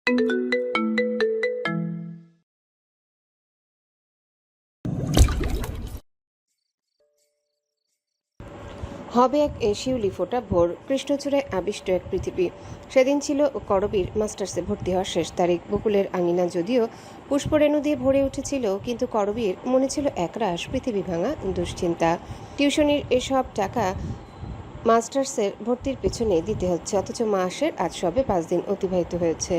হবে এক শিউলি ফোটা ভোর, কৃষ্ণচূড়ায় আবিষ্ট এক পৃথিবী। সেদিন ছিল করবীর মাস্টার্সে ভর্তি হওয়ার শেষ তারিখ। বকুলের আঙিনা যদিও পুষ্পরেণু দিয়ে ভরে উঠেছিল, কিন্তু করবীর মনে ছিল একরাশ পৃথিবী ভাঙা দুশ্চিন্তা। টিউশনির এসব টাকা মাস্টার্সের ভর্তির পেছনে দিতে হচ্ছে, অথচ মাসের আজ সবে 5 দিন অতিবাহিত হয়েছে।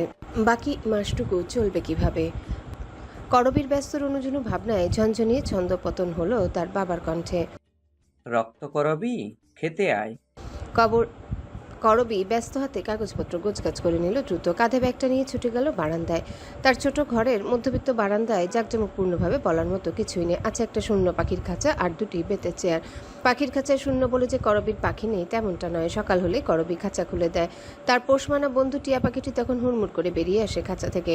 বাকি মাসটুকু চলবে কিভাবে? করবীর ব্যস্ত রুনুঝুনু ভাবনায় ঝনঝনিয়ে ছন্দপতন হলো তার বাবার কণ্ঠে। রক্ত করবি, খেতে আয়। কবর করবী ব্যস্ত হাতে কাগজপত্র গোছগাছ করে নিল দ্রুত। কাঁধে ব্যাগটা নিয়ে ছুটে গেল বারান্দায়। তার ছোট ঘরের মধ্যবিত্ত বারান্দায় জাঁকজমকপূর্ণভাবে বলার মতো কিছুই নেই। আছে একটা শূন্য পাখির খাঁচা আর 2টি বেতের চেয়ার। পাখির খাঁচায় শূন্য বলে যে করবীর পাখি নেই তেমনটা নয়। সকাল হলে করবী খাঁচা খুলে দেয়। তার পোষমানা বন্ধু টিয়া পাখিটি তখন হুড়মুড় করে বেরিয়ে আসে খাঁচা থেকে।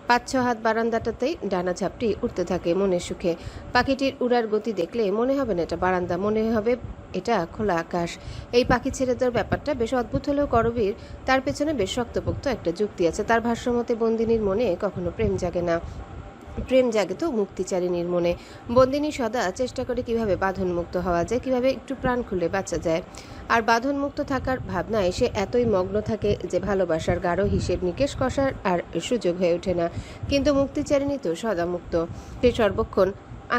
5-6 হাত বারান্দাটাতেই ডানা ঝাপটি উঠতে থাকে মনের সুখে। পাখিটির উড়ার গতি দেখলে মনে হবে না এটা বারান্দা, মনে হবে এটা খোলা আকাশ। এই পাখি ছেড়ে দেওয়ার ব্যাপারটা বেশ অদ্ভুত হলেও করবীর তার পেছনে বেশ শক্তপোক্ত একটা যুক্তি আছে। তার ভাষ্যমতে বন্দিনীর মনে কখনো প্রেম জাগে না, প্রেম জাগে তো মুক্তিচারিণীর মনে। বন্দিনী সদা চেষ্টা করে কিভাবে বাঁধনমুক্ত হওয়া যায়, কিভাবে একটু প্রাণ খুলে বাঁচা যায়। আর বাঁধনমুক্ত থাকার ভাবনায় সে এতই মগ্ন থাকে যে ভালোবাসার গাঢ় হিসেব নিকেশ কষার আর সুযোগ হয়ে ওঠে না। কিন্তু মুক্তিচারিণী তো সদা মুক্ত। সে সর্বক্ষণ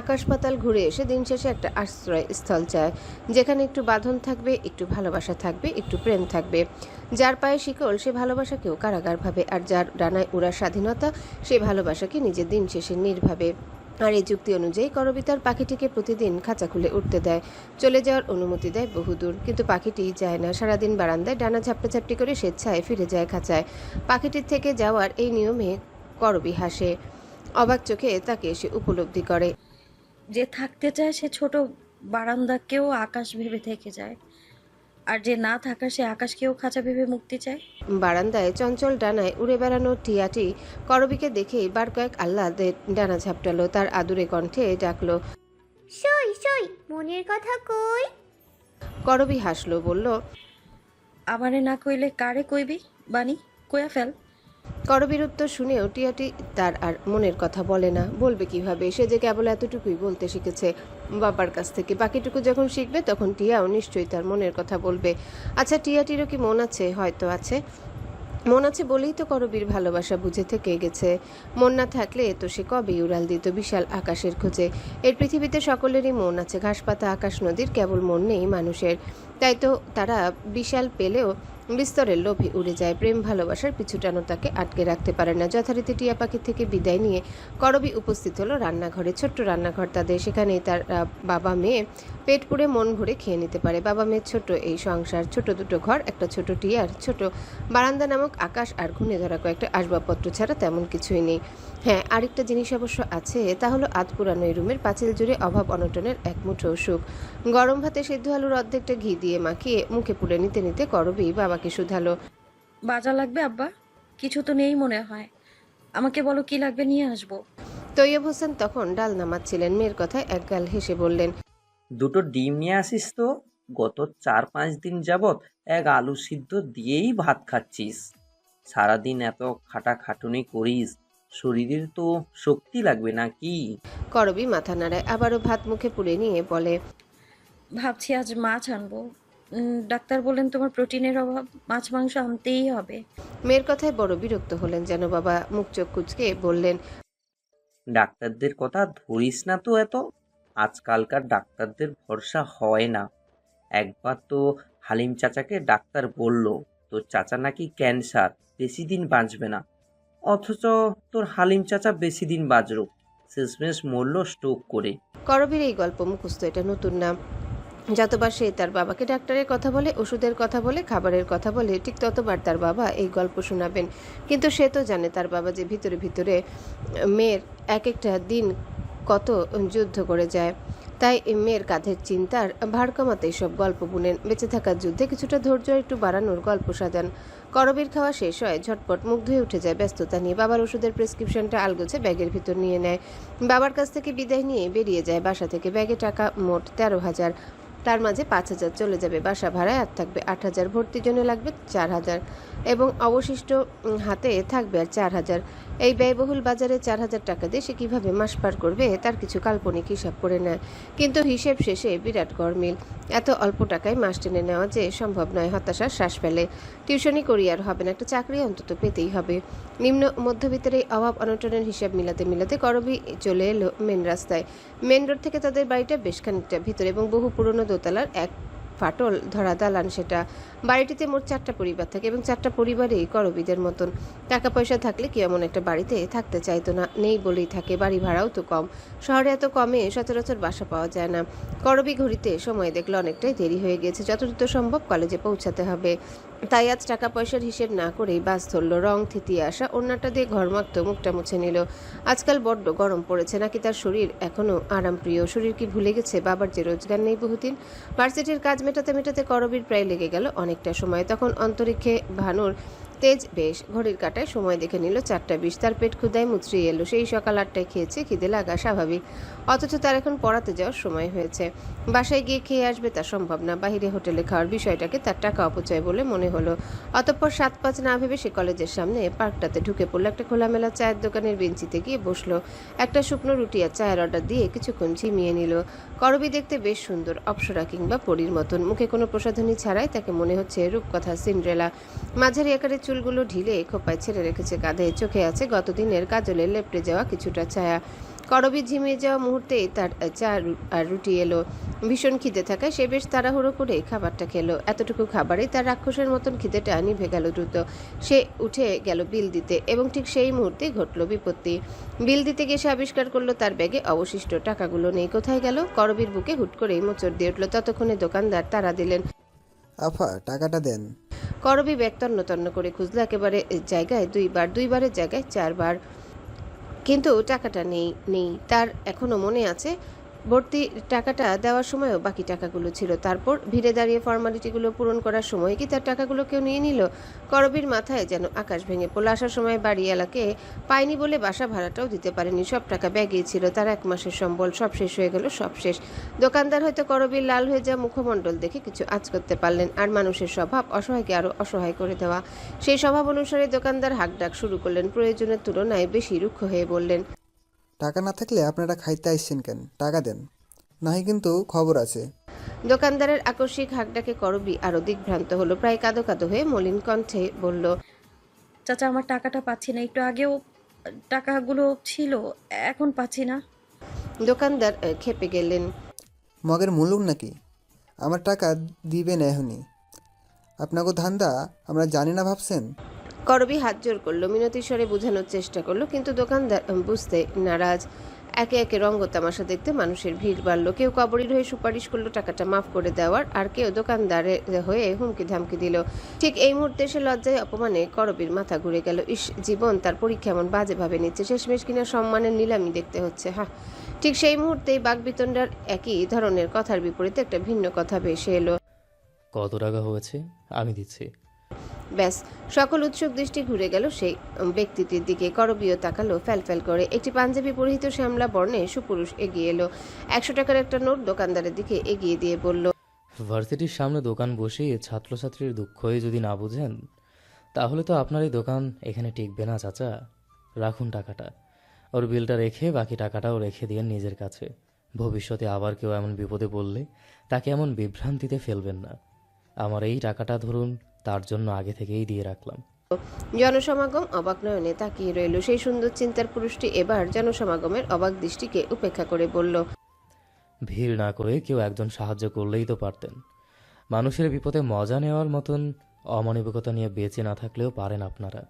আকাশ পাতাল ঘুরে এসে দিন শেষে একটা আশ্রয় স্থল চায়, যেখানে একটু বাঁধন থাকবে, একটু ভালোবাসা থাকবে, একটু প্রেম থাকবে। যার পায়ে শিকল সে ভালোবাসাকেও কারাগার ভাবে, আর যার ডানায় উড়ার স্বাধীনতা সে ভালোবাসাকে নিজের দিন শেষে নির্ভাবে। আর এই যুক্তি অনুযায়ী করবী তার পাখিটিকে প্রতিদিন খাঁচা খুলে উঠতে দেয়, চলে যাওয়ার অনুমতি দেয় বহুদূর। কিন্তু পাখিটি যায় না। সারাদিন বারান্দায় ডানা ঝাপটাঝাপটি করে স্বেচ্ছায় ফিরে যায় খাঁচায়। পাখিটির থেকে যাওয়ার এই নিয়মে করবী হাসে। অবাক চোখে তাকে সে উপলব্ধি করে। যে থাকতে চায় সে ছোট বারান্দাকেও আকাশ ভেবে থেকে যায়, আর যে না থাকার সে আকাশকেও খাঁচা ভেবে মুক্তি চায়। বারান্দায় চঞ্চল ডানায় উড়ে বেড়ানো টিয়াটি করবীকে দেখেই বার কয়েক আহ্লাদে ডানা ঝাপটালো। তার আদুরে কণ্ঠে ডাকলো, সই সই, মনের কথা কই? করবী হাসলো, বলল, আমারে না কইলে কারে কইবি বানি, কইয়া ফেল। করবীর উত্তর শুনেও টিয়াটি তার আর মনের কথা বলে না। বলবে কিভাবে? সে যে কেবল এতটুকুই বলতে শিখেছে বাবার কাছ থেকে। বাকিটুকু যখন শিখবে তখন টিয়াও নিশ্চয়ই তার মনের কথা বলবে। আচ্ছা, টিয়াটিরও কি মন আছে? হয়তো আছে। মন আছে বলেই তো করবীর ভালোবাসা বুঝে থেকে গেছে। মন না থাকলে তো সে কবেই উড়াল দিত বিশাল আকাশের খোঁজে। এই পৃথিবীতে সকলেরই মন আছে, ঘাসপাতা আকাশ নদীর, কেবল মন নেই মানুষের। তাই তো তারা বিশাল পেলেও বিস্তরের লোভে উড়ে যায়। প্রেম ভালোবাসার পিছু টানো তাকে আটকে রাখতে পারে না। যথারীতি টিয়া পাখি থেকে বিদায় নিয়ে করবী উপস্থিত হলো রান্নাঘরে। ছোট্ট রান্নাঘর তাদের। সেখানেই তার বাবা মেয়ে পেট পুড়ে মন ভরে খেয়ে নিতে পারে। বাবা মেয়ের ছোট্ট এই সংসার, ছোট দুটো ঘর, একটা ছোট টিয়ার ছোট বারান্দা নামক আকাশ, আর ঘুণে ধরা কয়েকটা আসবাবপত্র ছাড়া তেমন কিছুই নেই। হ্যাঁ, আরেকটা জিনিস অবশ্য আছে, তা হলো আধ পুরানো এই রুমের পাঁচিল জুড়ে অভাব অনটনের এক মুঠো সুখ। গরম ভাতে সিদ্ধ আলুর অর্ধেকটা ঘি দিয়ে মাখিয়ে মুখে পুড়ে নিতে নিতে করবী বাবাকে শুধালো, বাজা লাগবে আব্বা? কিছু তো নেই মনে হয়, আমাকে বলো কি লাগবে, নিয়ে আসবো। তৈয়ব হোসেন তখন ডাল নামাচ্ছিলেন। মেয়ের কথায় একগাল হেসে বললেন, 2টো ডিম নিয়ে আসিস তো। গত 4-5 দিন যাবৎ এক আলু সিদ্ধ দিয়েই ভাত খাচ্ছিস। সারাদিন এত খাটাখাটুনি করিস, শরীরের তো শক্তি লাগবে নাকি? করবী মাথা নাড়ায়, আবারও ভাত মুখে পুড়ে নিয়ে বলে, ভাবছি আজ মাছ আনবো। ডাক্তার বললেন তোমার প্রোটিনের অভাব, মাছ মাংস আনতেই হবে। মেয়ের কথায় বড় বিরক্ত হলেন যেন। বাবা মুখ চোখ কুঁচকে বললেন, ডাক্তারদের কথা ধরিস না তো এত। আজকালকার ডাক্তারদের ভরসা হয় না। একবার তো হালিম চাচাকে ডাক্তার বলল তোর চাচা নাকি ক্যান্সার, বেশি দিন বাঁচবে না। অথচ তোর হালিম চাচা বেশি দিন বাঁচল, শেষমেশ মরল স্ট্রোক করে। করবীর এই গল্প মুখস্থ, এটা নতুন নাম। যতবার সে তার বাবাকে ডাক্তারের কথা বলে, ওষুধের কথা বলে, খাবারের কথা বলে, ঠিক ততবার তার বাবা এই গল্প শোনাবেন। কিন্তু সে তো জানে তার বাবা যে ভিতরে ভিতরে মেয়ের এক একটা দিন কত যুদ্ধ করে যায়। তাই মেয়ের কাঁধের চিন্তার ভার কমাতে সব গল্প বুনেন। বেঁচে থাকার যুদ্ধে কিছুটা ধৈর্য একটু বাড়ানোর গল্প সাজান। করবীর খাওয়া শেষ হয়, ঝটপট মুখ ধুয়ে উঠে যায় ব্যস্ততা নিয়ে। বাবার ওষুধের প্রেসক্রিপশনটা আলগোছে ব্যাগের ভিতর নিয়ে নেয়। বাবার কাছ থেকে বিদায় নিয়ে বেরিয়ে যায় বাসা থেকে। ব্যাগে টাকা মোট 13,000। তার মাঝে 5,000 চলে যাবে বাসা ভাড়ায়, আর থাকবে 8,000, ভর্তির জন্য লাগবে 4,000 এবং অবশিষ্ট হাতে থাকবে আর 4,000। এই ব্যয়বহুল বাজারে 4,000 টাকা দিয়ে সে কীভাবে মাস পার করবে তার কিছু কাল্পনিক হিসাব করে নেয়, কিন্তু হিসেব শেষে বিরাট গরমিল। এত অল্প টাকায় মাস টেনে নেওয়া যে সম্ভব নয়। হতাশার শ্বাস ফেলে। টিউশনি করি আর হবে না, একটা চাকরি অন্তত পেতেই হবে। নিম্ন মধ্যবিত্তের এই অভাব অনটনের হিসাব মিলাতে মিলাতে করবি চলে এলো মেন রাস্তায়। মেন রোড থেকে তাদের বাড়িটা বেশ খানিকটা ভিতরে এবং বহু পুরনো দোতলার এক ফাটল ধরা দালান সেটা। বাড়িটিতে মোট 4টা পরিবার থাকে এবং 4টা পরিবারেই করবিদের মতন। টাকা পয়সা থাকলে কি এমন একটা বাড়িতে থাকতে চাইতো না? নেই বলেই থাকে, বাড়ি ভাড়াও তো কম। শহরে এত কমে সচরাচর বাসা পাওয়া যায় না। করবি ঘড়িতে সময় দেখলো অনেকটাই দেরি হয়ে গেছে, যত দ্রুত সম্ভব কলেজে পৌঁছাতে হবে। তাই আজ টাকা পয়সার হিসেব না করেই বাস ধরলো। রং থিতিয়ে আসা ওড়নাটা দিয়ে ঘরমাক্ত মুখটা মুছে নিল। আজকাল বড্ড গরম পড়েছে, নাকি তার শরীর এখনো আরামপ্রিয়? শরীর কি ভুলে গেছে বাবার যে রোজগার নেই বহুদিন? ভার্সিটির কাজ মেটাতে মেটাতে করবির প্রায় লেগে গেল অনেকটা সময়। তখন অন্তরিক্ষে ভানুর তেজ বেশ। ঘড়ির কাঁটায় সময় দেখে নিল 4:20। তার পেট ক্ষুধায় মুচড়িয়ে এলো। সেই সকাল 8টায় খেয়েছে, খিদে লাগা স্বাভাবিক, অথচ তার এখন পড়াতে যাওয়ার সময় হয়েছে। বাসায় গিয়ে খেয়ে আসবে তা সম্ভব না। বাইরে হোটেলে খাওয়ার বিষয়টাকে তার টাকা অপচয় বলে মনে হলো। অতঃপর 7-5 না ভেবে সে কলেজের সামনে পার্কটাতে ঢুকে পড়লো। একটা খোলামেলা চায়ের দোকানের বেঞ্চিতে গিয়ে বসলো। একটা শুকনো রুটি আর চায়ের অর্ডার দিয়ে কিছুক্ষণ ঝিমিয়ে নিল। করবি দেখতে বেশ সুন্দর, অপ্সরা কিংবা পরীর মতন। মুখে কোনো প্রসাধনী ছাড়াই তাকে মনে হচ্ছে রূপকথা সিন্ড্রেলা। মাঝারি আকারের চুলগুলো ঢিলে খোপায় ছেড়ে রেখেছে কাঁধে। চোখে আছে গতদিনের কাজলে লেপটে যাওয়া কিছুটা ছায়া। করবি ঝিমিয়ে যাওয়া মুহূর্তেই তার চা আর রুটি এলো। ভীষণ খিদে থাকায় সে বেশ তাড়াহুড়ো করে খাবারটা খেলো। এতটুকু খাবারেই তার রাক্ষসের মতন খিদেটা নিভে গেল দ্রুত। সে উঠে গেল বিল দিতে এবং ঠিক সেই মুহূর্তেই ঘটল বিপত্তি। বিল দিতে গিয়ে সে আবিষ্কার করলো তার ব্যাগে অবশিষ্ট টাকাগুলো নেই। কোথায় গেল? করবির বুকে হুট করেই মোচড় দিয়ে উঠল। ততক্ষণে দোকানদার তাড়া দিলেন। আফা টাকাটা দেন। করবি ব্যাগ তন্ন তন্ন করে খুঁজলো। একেবারে জায়গায় দুইবারের জায়গায় 4বার, কিন্তু টাকাটা নেই তার এখনো মনে আছে। ভর্তি টাকাটা দেওয়ার সময়ও বাকি টাকাগুলো ছিল। তারপর ভিড়ে দাঁড়িয়ে ফর্মালিটিগুলো পূরণ করার সময় কি তার টাকাগুলো কেউ নিয়ে নিল? করবির মাথায় যেন আকাশ ভেঙে পড়ল। আসার সময় বাড়ি এলাকে পায়নি বলে বাসা ভাড়াটাও দিতে পারেনি। সব টাকা ব্যাগেই ছিল। তার 1 মাসের সম্বল সব শেষ হয়ে গেল, সব শেষ। দোকানদার হয়তো করবির লাল হয়ে যাওয়া মুখমণ্ডল দেখে কিছু আঁচ করতে পারলেন। আর মানুষের স্বভাব অসহায়কে আরো অসহায় করে দেওয়া। সেই স্বভাব অনুসারে দোকানদার হাঁকডাক শুরু করলেন। প্রয়োজনের তুলনায় বেশি রুক্ষ হয়ে বললেন, টাকা না থাকলে আপনারা খাইতে আইসছেন কেন? টাকা দেন, নাহি কিন্তু খবর আছে। দোকানদারের আকস্মিক হাঁকডাকে করবি আরো দিগ্ভ্রান্ত হলো। প্রায় কাঁদো কাঁদো হয়ে মলিন কণ্ঠে বলল, চাচা, আমার টাকাটা পাচ্ছি না। একটু আগেও টাকাগুলো ছিল, এখন পাচ্ছি না। দোকানদার খেপে গেলেন। মগের মুলুক নাকি? আমার টাকা দিবেন এখনই। আপনাকে ধান্দা আমরা জানি না ভাবছেন? করবি হাত জোর করলো, মিনতি স্বরে বোঝানোর চেষ্টা করলো, কিন্তু দোকানদার বুঝতে নারাজ। একে একে রঙ্গ তামাশা দেখতে মানুষের ভিড় বাড়লো। কেউ কবরীর হয়ে সুপারিশ করলো টাকাটা মাফ করে দেওয়ার, আর কেউ দোকানদারের হয়ে হুমকি ধামকি দিল। ঠিক এই মুহূর্তে সে লজ্জায় অপমানে করবির মাথা ঘুরে গেল। ইস, জীবন তার পরীক্ষা এমন বাজেভাবে নিচ্ছে। শেষমেশ কিনা সম্মানের নিলামি দেখতে হচ্ছে। ঠিক সেই মুহূর্তেই বাগবিতণ্ডার একই ধরনের কথার বিপরীতে একটা ভিন্ন কথা ভেসে এলো। কত টাকা হয়েছে? আমি দিচ্ছি। ব্যাস, সকল উৎসুক দৃষ্টি ঘুরে গেল সেই ব্যক্তিটির দিকে। করবিও তাকালো ফ্যালফ্যাল করে। একটি পাঞ্জাবি পরিহিত শ্যামলা বর্ণে সুপুরুষ এগিয়ে এলো। 100 টাকার একটা নোট দোকানদারের দিকে এগিয়ে দিয়ে বলল, ভার্সিটির সামনে দোকান বসিয়ে ছাত্রছাত্রীর দুঃখই যদি না বুঝেন, তাহলে তো আপনার এই দোকান এখানে টিকবে না চাচা। রাখুন টাকাটা। ওর বিলটা রেখে বাকি টাকাটাও রেখে দিয়েন নিজের কাছে। ভবিষ্যতে আবার কেউ এমন বিপদে পড়লে তাকে এমন বিভ্রান্তিতে ফেলবেন না। আমার এই টাকাটা ধরুন, তার জন্য আগে থেকেই দিয়ে রাখলাম। জনসমাগম অবাক নয়নে তাকিয়ে রইল। সেই সুন্দর চিন্তার পুরুষটি এবার জনসমাগমের অবাক দৃষ্টিকে উপেক্ষা করে বলল, ভিড় না করে কেউ একজন সাহায্য করলেই তো পারতেন। মানুষের বিপদে মজা নেওয়ার মতন অমানবিকতা নিয়ে বেঁচে না থাকলেও পারেন আপনারা।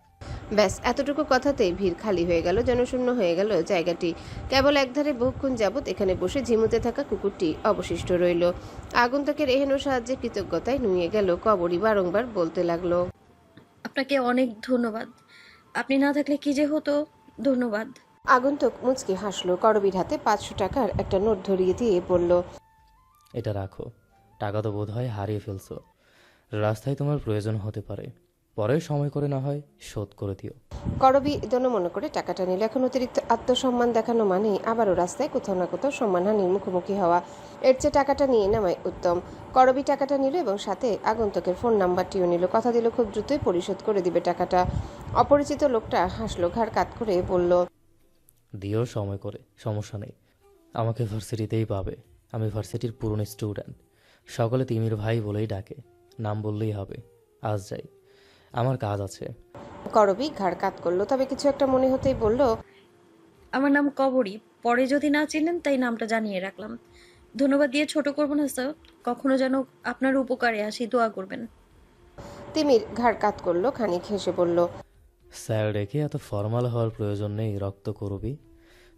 ব্যাস, এতটুকু কথাতেই ভিড় খালি হয়ে গেল। জনশূন্য হয়ে গেল জায়গাটি। কেবল একধারে বহুক্ষণ যাবৎ এখানে বসে ঝিমুতে থাকা কুকুরটি অবশিষ্ট রইল। আগন্তুকের এহেন সাহায্যে কৃতজ্ঞতায় নুয়ে গেল কবরী। বারংবার বলতে লাগলো, আপনাকে অনেক ধন্যবাদ। আপনি না থাকলে কি যে হতো। ধন্যবাদ। আগন্তুক মুচকি হাসলো। করবীর হাতে 500 টাকার একটা নোট ধরিয়ে দিয়ে বলল, এটা রাখো। টাকা তো বোধ হয় হারিয়ে ফেলছো। রাস্তায় তোমার প্রয়োজন হতে পারে, পরে সময় করে না হয় শোধ করে দিও। করবী দোনো করে টাকাটা নিল। এখন অতিরিক্ত আত্মসম্মান দেখানো মানেই আবারও রাস্তায় কোথাও না কোথাও সম্মানহানির মুখোমুখি হওয়া। এর চেয়ে টাকাটা নিয়ে নেওয়াই উত্তম। করবী টাকাটা নিল এবং সাথে আগন্তুকের ফোন নাম্বারটিও নিল। কথা দিল খুব দ্রুতই পরিশোধ করে দিবে টাকাটা। অপরিচিত লোকটা হাসলো, ঘাড় কাত করে বলল, দিও সময় করে, সমস্যা নেই। আমাকে ভার্সিটিতেই পাবে। আমি ভার্সিটির পুরনো স্টুডেন্ট। সকলে তিমির ভাই বলেই ডাকে। নাম বললেই হবে। আজ যাই, আমার কাজ আছে। করবী ঘাড় কাত করলো, তবে কিছু একটা মনে হতেই বলল, আমার নাম কবরী। পরে যদি না চিনেন তাই নামটা জানিয়ে রাখলাম। ধন্যবাদ দিয়ে ছোট করবো না স্যার। কখনো যেন আপনার উপকারে আসি, দোয়া করবেন। তিমির ঘাড় কাত করলো, খানিক হেসে বলল, স্যার রেখে এত ফর্মাল হওয়ার প্রয়োজন নেই। রক্ত করবি,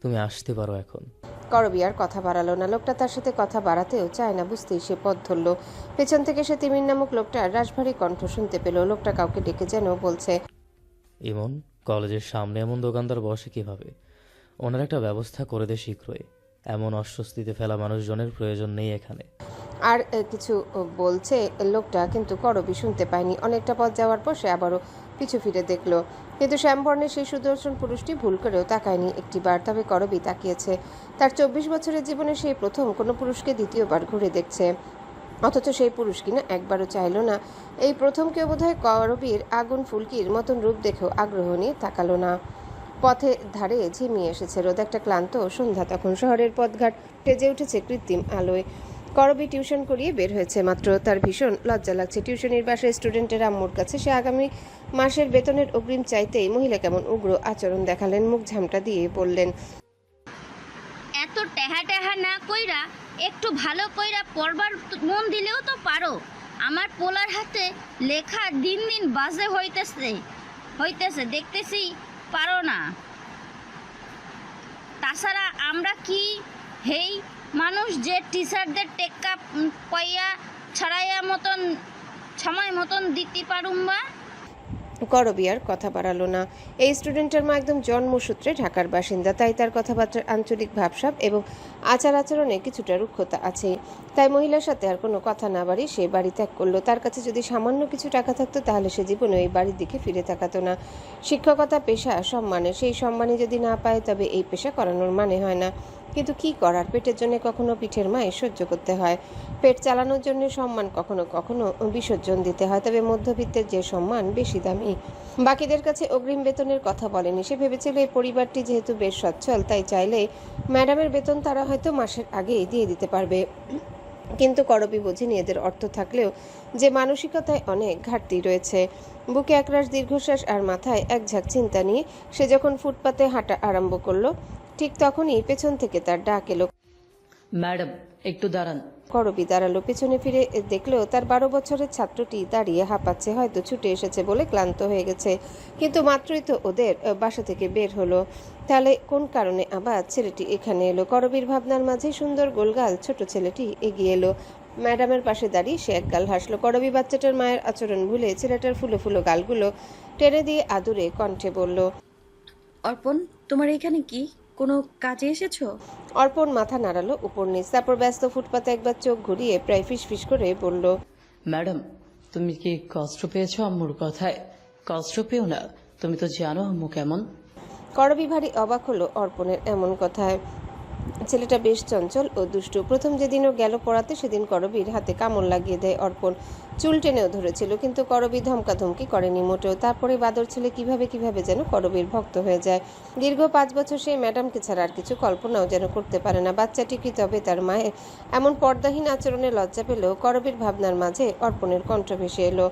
তুমি আসতে পারো এখন। করবী আর কথা বাড়ালো না। লোকটা তার সাথে কথা বাড়াতেও চায় না, বুঝতেই সে পথ ধরল। পেছন থেকে সে তিমির নামক লোকটার রাশভারী কণ্ঠ শুনতে পেল। লোকটা কাউকে ডেকে যেন বলছে, ইমন, কলেজের সামনে এমন দোকানদার বসে কিভাবে? ওনার একটা ব্যবস্থা করে দে শীঘ্রই। এমন অস্বস্তিতে ফেলা মানুষজনের প্রয়োজন নেই এখানে। আর কিছু বলছে লোকটা, কিন্তু করবী শুনতে পায়নি। অনেকটা পথ যাওয়ার পর সে আবারও পিছু ফিরে দেখল, কিন্তু শ্যামবর্ণের সেই সুদর্শন পুরুষটি ভুল করেও তাকায়নি একটিবার। তবে করবী তাকিয়েছে। তার 24 বছরের জীবনে সেই প্রথম কোনো পুরুষকে দ্বিতীয়বার ঘুরে দেখছে, অথচ সেই পুরুষ কিনা একবারও চাইল না। এই প্রথম কেউ বোধহয় করবীর আগুন ফুলকির মতন রূপ দেখেও আগ্রহ নিয়ে তাকালো না। পথে ধারে ঝিমিয়ে এসেছে রোদ। একটা ক্লান্ত সন্ধ্যা তখন। শহরের পথঘাট সেজে উঠেছে কৃত্রিম আলোয়। করবী টিউশন করিয়ে বের হয়েছে মাত্র। তার ভীষণ লজ্জা লাগছে। টিউশনির বাসায় স্টুডেন্টের আম্মুর কাছে সে আগামী মাসের বেতনের অগ্রিম চাইতেই মহিলা কেমন উগ্র আচরণ দেখালেন। মুখ ঝামটা দিয়ে বললেন, এত টেহা টেহা না কইরা একটু ভালো কইরা পড়বার মন দিলেও তো পারো। আমার পোলার হাতে লেখা দিন দিন বাজে হইতেছে দেখতেছি পারো না। তাছাড়া আমরা কি হেই মানুষ যে টিচারদের টেক্কা পয়য়া ছড়াইয়া মতন সময় মতন দিতে পারুম বা? করবী আর কথা বাড়ালো না। এই স্টুডেন্টের মা একদম জন্মসূত্রে ঢাকার বাসিন্দা, তাই তার কথাবার্তার আঞ্চলিক ভাবসাব এবং আচার আচরণে কিছুটা রুক্ষতা আছে। তাই মহিলার সাথে আর কোনো কথা না বাড়ি সে বাড়ি ত্যাগ করলো। তার কাছে যদি সামান্য কিছু টাকা থাকতো তাহলে সে জীবনে ওই বাড়ির দিকে ফিরে তাকাতো না। শিক্ষকতা পেশা সম্মানের, সেই সম্মানই যদি না পায় তবে এই পেশা করানোর মানে হয় না। কিন্তু কি করার, পেটের জন্য কখনো পিঠের মায়ে সহ্য করতে হয়। পেট চালানোর জন্য সম্মান কখনো কখনো বিসর্জন দিতে হয়। তবে মধ্যবিত্তের যে সম্মান বেশি দামি। বাকিদের কাছে অগ্রিম বেতনের কথা বলেনি। সে ভেবেছিল এই পরিবারটি যেহেতু বেশ সচ্ছল, তাই চাইলে ম্যাডামের বেতন তারা হয়তো মাসের আগেই দিয়ে দিতে পারবে। কিন্তু করবী বোঝেনি এদের অর্থ থাকলেও যে মানসিকতায় অনেক ঘাটতি রয়েছে। বুকে একরাশ দীর্ঘশ্বাস আর মাথায় এক ঝাঁক চিন্তা নিয়ে সে যখন ফুটপাতে হাঁটা আরম্ভ করলো, ঠিক তখনই পেছন থেকে তার ডাক এলো। ম্যাডাম, একটু দাঁড়ান। করবী দাঁড়ালো। পেছনে ফিরে দেখলো তার 12 বছরের ছাত্রটি দাঁড়িয়ে হাঁপাচ্ছে। হয়তো ছুটে এসেছে বলে ক্লান্ত হয়ে গেছে। কিন্তু মাত্রই তো ওদের বাসা থেকে বের হলো, তাহলে কোন কারণে আবার ছেলেটি এখানে এলো? করবীর ভাবনার মাঝে সুন্দর গোলগাল ছোট ছেলেটি এগিয়ে এলো। ম্যাডামের পাশে দাঁড়িয়ে সে একগাল হাসলো। করবী বাচ্চাটার মায়ের আচরণ ভুলে ছেলেটার ফুলো ফুলো গালগুলো টেনে দিয়ে আদুরে কণ্ঠে বলল, অর্পণ, তোমার এখানে কি কোনো কাজে এসেছো? অর্পণ মাথা নাড়ালো উপর নিচ, তারপর ব্যস্ত ফুটপাতে একবার চোখ ঘুরিয়ে প্রায় ফিসফিস করে বলল, ম্যাডাম, তুমি কি কষ্ট পেয়েছো আম্মুর কথায়? কষ্ট পেও না, তুমি তো জানো আম্মু কেমন। করবী ভারী অবাক হলো অর্পণের এমন কথায়। ছেলেটা বেশ চঞ্চল ও দুষ্টু। প্রথম যেদিনও গেল পড়াতে সেদিন করবীর হাতে কামড় লাগিয়ে দেয় অর্পণ। চুল টেনেও ধরেছিল, কিন্তু করবী ধমকাধমকি করেনি মোটেও। তারপরে বাদর ছেলে কিভাবে যেন করবীর ভক্ত হয়ে যায়। দীর্ঘ 5 বছর সেই ম্যাডামকে ছাড়া আর কিছু কল্পনাও যেন করতে পারে না। বাচ্চাটি কি তবে তার মায়ের এমন পর্দাহীন আচরণে লজ্জা পেলেও করবীর ভাবনার মাঝে অর্পণের কণ্ঠ ভেসে এলো।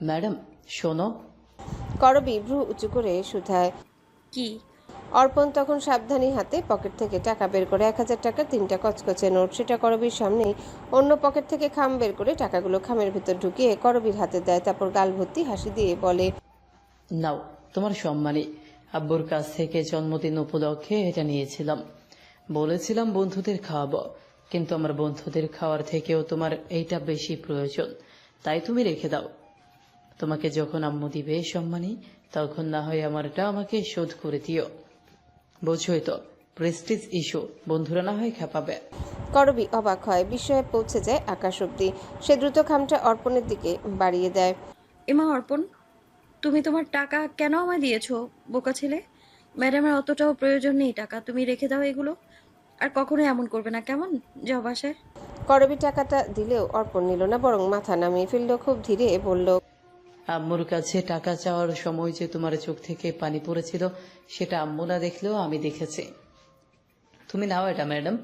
ম্যাডাম শোনো। করবী ভ্রু উঁচু করে শুধায়, কি? অর্পণ তখন সাবধানী হাতে পকেট থেকে টাকা বের করে 1000 টাকার 3টা কচকচে নোট। সেটা করবীর সামনেই অন্য পকেট থেকে খাম বের করে টাকাগুলো খামের ভেতর ঢুকিয়ে করবীর হাতে দেয়। তারপর গাল ভর্তি হাসি দিয়ে বলে, নাও, তোমার সম্মানী। আব্বুর কাছ থেকে জন্মদিন উপলক্ষে এটা নিয়েছিলাম। বলেছিলাম বন্ধুদের খাওয়াবো, কিন্তু আমার বন্ধুদের খাওয়ার থেকেও তোমার এইটা বেশি প্রয়োজন, তাই তুমি রেখে দাও। তোমাকে যখন আম্মু দিবে সম্মানী, তখন না হয় আমারটা আমাকে শোধ করে দিও। বুঝোই তো, প্রেস্টিজ ইস্যু, বন্ধুরা না হয় খেপাবে। করবী অবাক হয়, বিস্ময়ে পৌঁছে যায় আকাশ অব্দি। সে দ্রুত খামটা অর্পণের দিকে বাড়িয়ে দেয়। এমা অর্পণ, তুমি তোমার টাকা কেন আমায় দিয়েছো, বোকা ছেলে? ম্যাডামের অতটাও প্রয়োজন নেই টাকা, তুমি রেখে দাও এগুলো। আর কখনো এমন করবে না, কেমন? যাও বাসায়। করবী টাকাটা দিলেও অর্পণ নিল না, বরং মাথা নামিয়ে ফেলল, খুব ধীরে বলল, আম্মুর কাছে টাকা চাওয়ার সময় যে তোমার চোখ থেকে পানি পড়েছিল সেটা আম্মু না দেখলেও আমি দেখেছি। তুমি নাও এটা ম্যাডাম,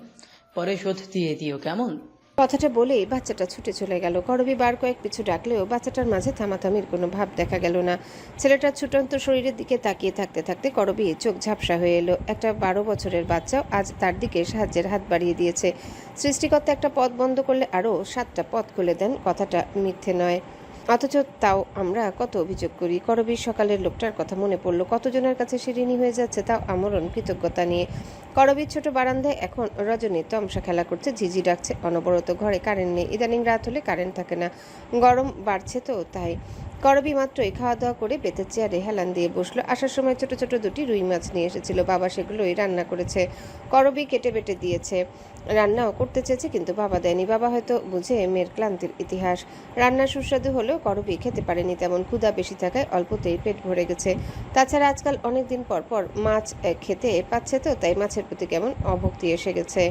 পরে শোধ দিয়ে দিও, কেমন? কথাটা বলেই বাচ্চাটা ছুটে চলে গেল। করবী বার কয়েক পিছু ডাকলেও বাচ্চাটার মাঝে থামাথামির কোনো ভাব দেখা গেল না। ছেলেটার ছুটন্ত শরীরের দিকে তাকিয়ে থাকতে থাকতে করবী চোখ ঝাপসা হয়ে এলো। একটা 12 বছরের বাচ্চাও আজ তার দিকে সাহায্যের হাত বাড়িয়ে দিয়েছে। সৃষ্টিকর্তা একটা পথ বন্ধ করলে আরও 7টা পথ খুলে দেন, কথাটা মিথ্যে নয়। অথচ তাও আমরা কত অভিযোগ করি। করবীর সকালের লোকটার কথা মনে পড়ল, কতজনের কাছে সে ঋণী হয়ে যাচ্ছে, তাও আমরণ কৃতজ্ঞতা নিয়ে। করবীর ছোট বারান্দায় এখন রজনী তমসা খেলা করছে, ঝিঝি ডাকছে অনবরত। ঘরে কারেন্ট নেই, ইদানিং রাত হলে কারেন্ট থাকে না, গরম বাড়ছে তো তাই। করবী মাত্রই খাওয়া দাওয়া করে বেতের চেয়ারে হেলান দিয়ে বসলো। আসার সময় ছোট ছোট 2টি রুই মাছ নিয়ে এসেছিল, বাবা সেগুলোই রান্না করেছে। করবী কেটে বেটে দিয়েছে, রান্নাও করতে চেয়েছে, কিন্তু বাবা দেয়নি। বাবা হয়তো বুঝে মেয়ের ক্লান্তির ইতিহাস। রান্না সুস্বাদু হলেও করবী খেতে পারেনি তেমন, ক্ষুধা বেশি থাকায় অল্পতেই পেট ভরে গেছে। তাছাড়া আজকাল অনেক দিন পর পর মাছ খেতে পাচ্ছে তো, তাই মাছের প্রতি কেমন অভক্তি এসে গেছে।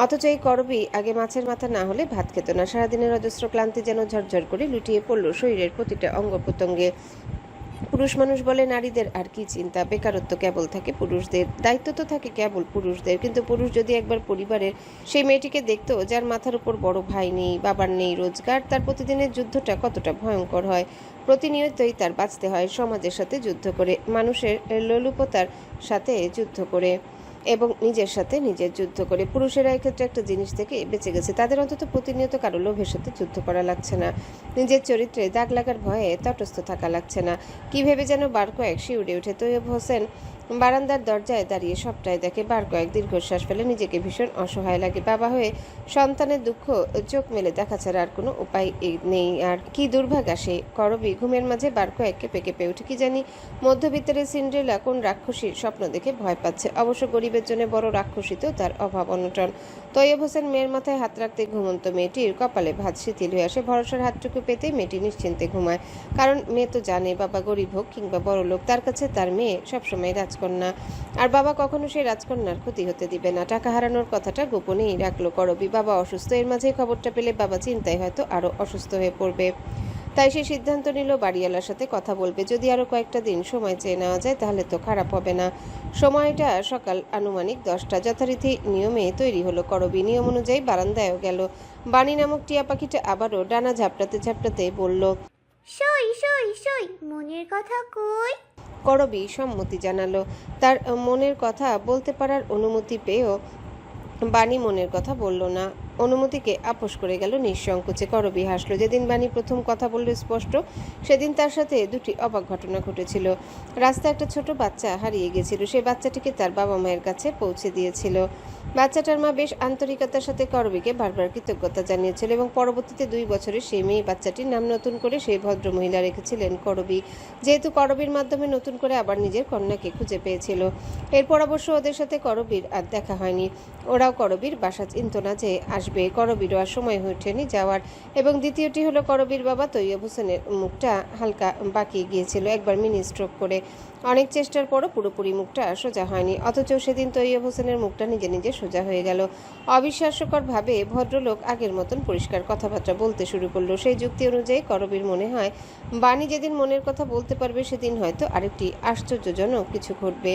অথচ এই করবী আগে মাছের মাথা না হলে ভাত খেত না। সারাদিনের অজস্র ক্লান্তি যেন ঝরঝর করে লুটিয়ে পড়ল শরীরের প্রতিটা অঙ্গ প্রত্যঙ্গে। পুরুষ মানুষ বলে নারীদের আর কি চিন্তা, বেকারত্ব কেবল থাকে পুরুষদের, দায়িত্ব তো থাকে কেবল পুরুষদের। কিন্তু পুরুষ যদি একবার পরিবারের সেই মেয়েটিকে দেখতো যার মাথার উপর বড় ভাই নেই, বাবার নেই রোজগার, তার প্রতিদিনের যুদ্ধটা কতটা ভয়ঙ্কর হয়। প্রতিনিয়তই তার বাঁচতে হয় সমাজের সাথে যুদ্ধ করে, মানুষের লোলুপতার সাথে যুদ্ধ করে এবং নিজের সাথে নিজের যুদ্ধ করে। পুরুষেরা এক্ষেত্রে একটা জিনিস থেকে বেঁচে গেছে, তাদের অন্তত প্রতিনিয়ত কারো লোভের সাথে যুদ্ধ করা লাগছে না, নিজের চরিত্রে দাগ লাগার ভয়ে তটস্থ থাকা লাগছে না। কি ভেবে যেন বার কয়েক শিউরে উঠে তৈয়ব হোসেন বারান্দার দরজায় দাঁড়িয়ে সবটাই দেখে। বার কয়েক দীর্ঘশ্বাস ফেলে, নিজেকে ভীষণ অসহায় লাগে। বাবা হয়ে সন্তানের দুঃখ চোখ মেলে দেখা ছাড়া আর কোনো উপায় নেই। আর কি দুর্ভাগা সে করবী। ঘুমের মাঝে বার কয়েক কেঁপে কেঁপে উঠে, কি জানি মধ্যবিত্তের সিন্ড্রেলা কোন রাক্ষসীর স্বপ্ন দেখে ভয় পাচ্ছে। অবশ্য গরিবের জন্য বড় রাক্ষসীতেও তার অভাব অনটন। তৈয়ব হোসেন মেয়ের মাথায় হাত রাখতে ঘুমন্ত মেয়েটির কপালে ভাত শিথিল হয়ে আসে। ভরসার হাতটুকু পেতেই মেয়েটি নিশ্চিন্তে ঘুমায়, কারণ মেয়ে তো জানে বাবা গরিব হোক কিংবা বড় লোক, তার কাছে তার মেয়ে সবসময় রাজকন্যা, আর বাবা কখনো সেই রাজকন্যার ক্ষতি হতে দিবে না। টাকা হারানোর কথাটা গোপনেই রাখলো করবী। বাবা অসুস্থ, এর মাঝে খবরটা পেলে বাবা চিন্তায় হয়তো আরো অসুস্থ হয়ে পড়বে। তাই সে সিদ্ধান্ত নিল বাড়িওয়ালার সাথে কথা বলবে। যদি আরো কয়েকটা দিন সময় চেয়ে নেওয়া যায় তাহলে তো খারাপ হবে না। সময়টা সকাল আনুমানিক 10টা। যথারীতি নিয়মে তৈরি হলো করবী। নিয়ম অনুযায়ী বারান্দায়ও গেল। বাণী নামক টিয়া পাখিটা আবারও ডানা ঝাপটাতে ঝাপটাতে বলল, সই সই সই, মনের কথা কই? করবী সম্মতি জানালো। তার মনের কথা বলতে পারার অনুমতি পেয়েও বাণী মনের কথা বলল না, অনুমতিকে আপোষ করে গেল নিঃসংকোচে। করবী হাসলো। যেদিন বাণী প্রথম কথা বলল স্পষ্ট, সেদিন তার সাথে 2টি অবাক ঘটনা ঘটেছিল। রাস্তায় একটা ছোট বাচ্চা হারিয়ে গেছিল, সেই বাচ্চাটিকে তার বাবা মায়ের কাছে পৌঁছে দিয়েছিল। বাচ্চাটার মা বেশ আন্তরিকতার সাথে করবীকে বারবার কৃতজ্ঞতা জানিয়েছিল এবং পরবর্তীতে 2 বছরে সেই মেয়ে বাচ্চাটির নাম নতুন করে সেই ভদ্র মহিলা রেখেছিলেন করবী, যেহেতু করবীর মাধ্যমে নতুন করে আবার নিজের কন্যাকে খুঁজে পেয়েছিল। এরপর অবশ্য ওদের সাথে করবীর আর দেখা হয়নি। ওরাও করবীর বাসা চিনত না যে আসবে, করবীরও আর সময় হয়ে ওঠেনি যাওয়ার। এবং দ্বিতীয়টি হলো করবীর বাবা তৈয়ব হোসেনের মুখটা হালকা বাঁকিয়ে গিয়েছিল একবার মিনি স্ট্রোক করে। অনেক চেষ্টার পরও পুরোপুরি মুখটা সোজা হয়নি, অথচ সেদিন তৈয়ব হোসেনের মুখটা নিজে নিজে সোজা হয়ে গেল। অবিশ্বাস্যকরভাবে ভদ্রলোক আগের মতন পরিষ্কার কথাবার্তা বলতে শুরু করলো। সেই যুক্তি অনুযায়ী করবীর মনে হয় বাণী যেদিন মনের কথা বলতে পারবে সেদিন হয়তো আরেকটি আশ্চর্যজনক কিছু ঘটবে,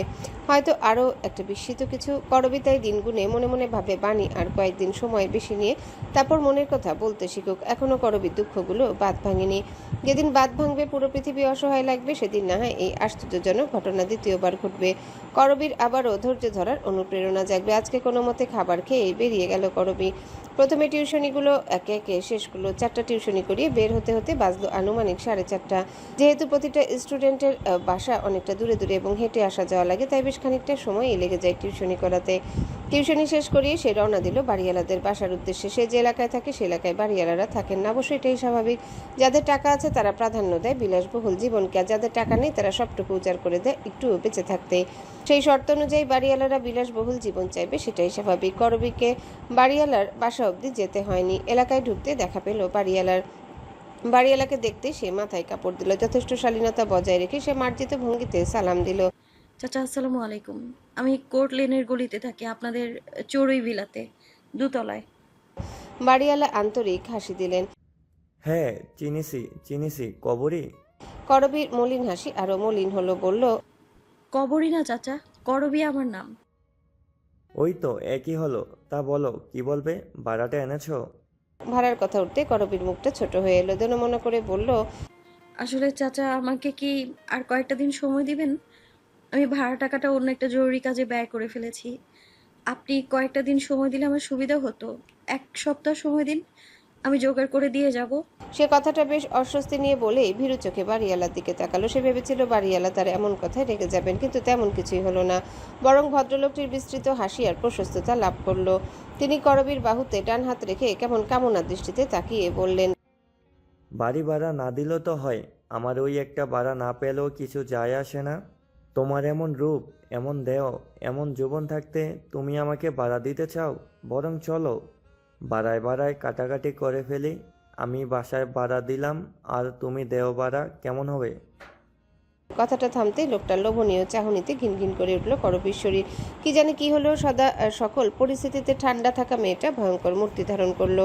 হয়তো আরও একটা বিস্মিত কিছু। করবী তাই দিন গুনে মনে মনে ভাবে বাণী আর কয়েকদিন সময় বেশি নিয়ে তারপর মনের কথা বলতে শিখুক। এখনও করবীর দুঃখগুলো বাদ ভাঙেনি। যেদিন বাদ ভাঙবে, পুরো পৃথিবী অসহায় লাগবে, সেদিন না হয় এই আশ্চর্যজনক ঘটনা দ্বিতীয়বার ঘটবে। করবীর আবারও ধৈর্য ধরার অনুপ্রেরণা জাগবে। আজকে কোনো মতে খাবার খেয়ে বেরিয়ে গেল করবী। প্রথমে টিউশনিগুলো একে একে শেষ করলো। 4টা টিউশনি করিয়ে বের হতে হতে বাজলো আনুমানিক 4:30। যেহেতু প্রতিটা স্টুডেন্টের বাসা অনেকটা দূরে দূরে এবং হেঁটে আসা যাওয়া লাগে, তাই বেশ খানিকটা সময়ই লেগে যায় টিউশনি করাতে। টিউশনি শেষ করিয়ে সে রওনা দিল বাড়িওয়ালাদের বাসার উদ্দেশ্যে। সে যে এলাকায় থাকে সে এলাকায় বাড়িওয়ালারা থাকেন না, অবশ্যই এটাই স্বাভাবিক। যাদের টাকা আছে তারা প্রাধান্য দেয় বিলাসবহুল জীবনকে, আর যাদের টাকা নেই তারা সবটুকু উজাড় করে দেয় একটু বেঁচে থাকতে। সেই শর্ত অনুযায়ী বাড়িওয়ালারা বিলাসবহুল জীবন চাইবে, সেটাই স্বাভাবিক। করবীকে বাড়িওয়ালার বাসা অবধি যেতে হয়নি। এলাকায় ঢুকতে দেখা পেল বাড়িওয়ালার বাড়িওয়ালাকে দেখতে সে মাথায় কাপড় দিল। যথেষ্ট শালীনতা বজায় রেখে সে মার্জিত ভঙ্গিতে সালাম দিল। চাচা আসসালামু আলাইকুম। আমি কোর্ট লেনের গলিতে থাকি, আপনাদের চড়ুই ভিলাতে, দোতলায়। বাড়িওয়ালা আন্তরিক হাসি দিলেন। হ্যাঁ, চিনিছি কবরী। করবীর মলিন হাসি আরো মলিন হলো, বলল, কবরই না চাচা, করবি আমার নাম। ওই তো একই হলো। তা বলো কি বলবে, ভাড়াটা এনেছো? ভাড়ার কথা উঠতে করবীর মুখটা ছোট হয়ে এলো। দোনমনা করে বলল, আসলে চাচা আমাকে কি আর কয়েকটা দিন সময় দিবেন? আমি ভাড়া টাকাটা অন্য একটা জরুরি কাজে ব্যয় করে ফেলেছি। আপনি কয়েকটা দিন সময় দিলে আমার সুবিধা হতো। 1 সপ্তাহ সময় দিন, আমি জোগাড় করে দিয়ে যাব। সে কথাটা বেশ অস্বস্তি নিয়ে বলেই ভীরু চোখে বাড়িওয়ালার দিকে তাকালো। সে ভেবেছিল বাড়িওয়ালা তার এমন কথায় রেগে যাবেন, কিন্তু তেমন কিছুই হলো না। বরং ভদ্রলোকটির বিস্তৃত হাসি আর প্রশস্ততা লাভ করলো। তিনি করবীর বাহুতে ডান হাত রেখে কেমন কামনা দৃষ্টিতে তাকিয়ে বললেন, বাড়ি ভাড়া না দিলেও তো হয়, আমার ওই একটা ভাড়া না পেলেও কিছু যায় আসে না। তোমার এমন রূপ, এমন দেহ, এমন যৌবন থাকতে তুমি আমাকে ভাড়া দিতে চাও? বরং চলো বাড়ায় কাটাকাটি করে ফেলি। আমি বাসায় ভাড়া দিলাম আর তুমি দেহ ভাড়া, কেমন হবে? কথাটা থামতেই লোকটার লোভনীয় চাহনিতে ঘিনঘিন করে উঠল করবীর শরীর। কি জানি কি হলো, সদা সকল পরিস্থিতিতে ঠান্ডা থাকা মেয়েটা ভয়ঙ্কর মূর্তি ধারণ করলো।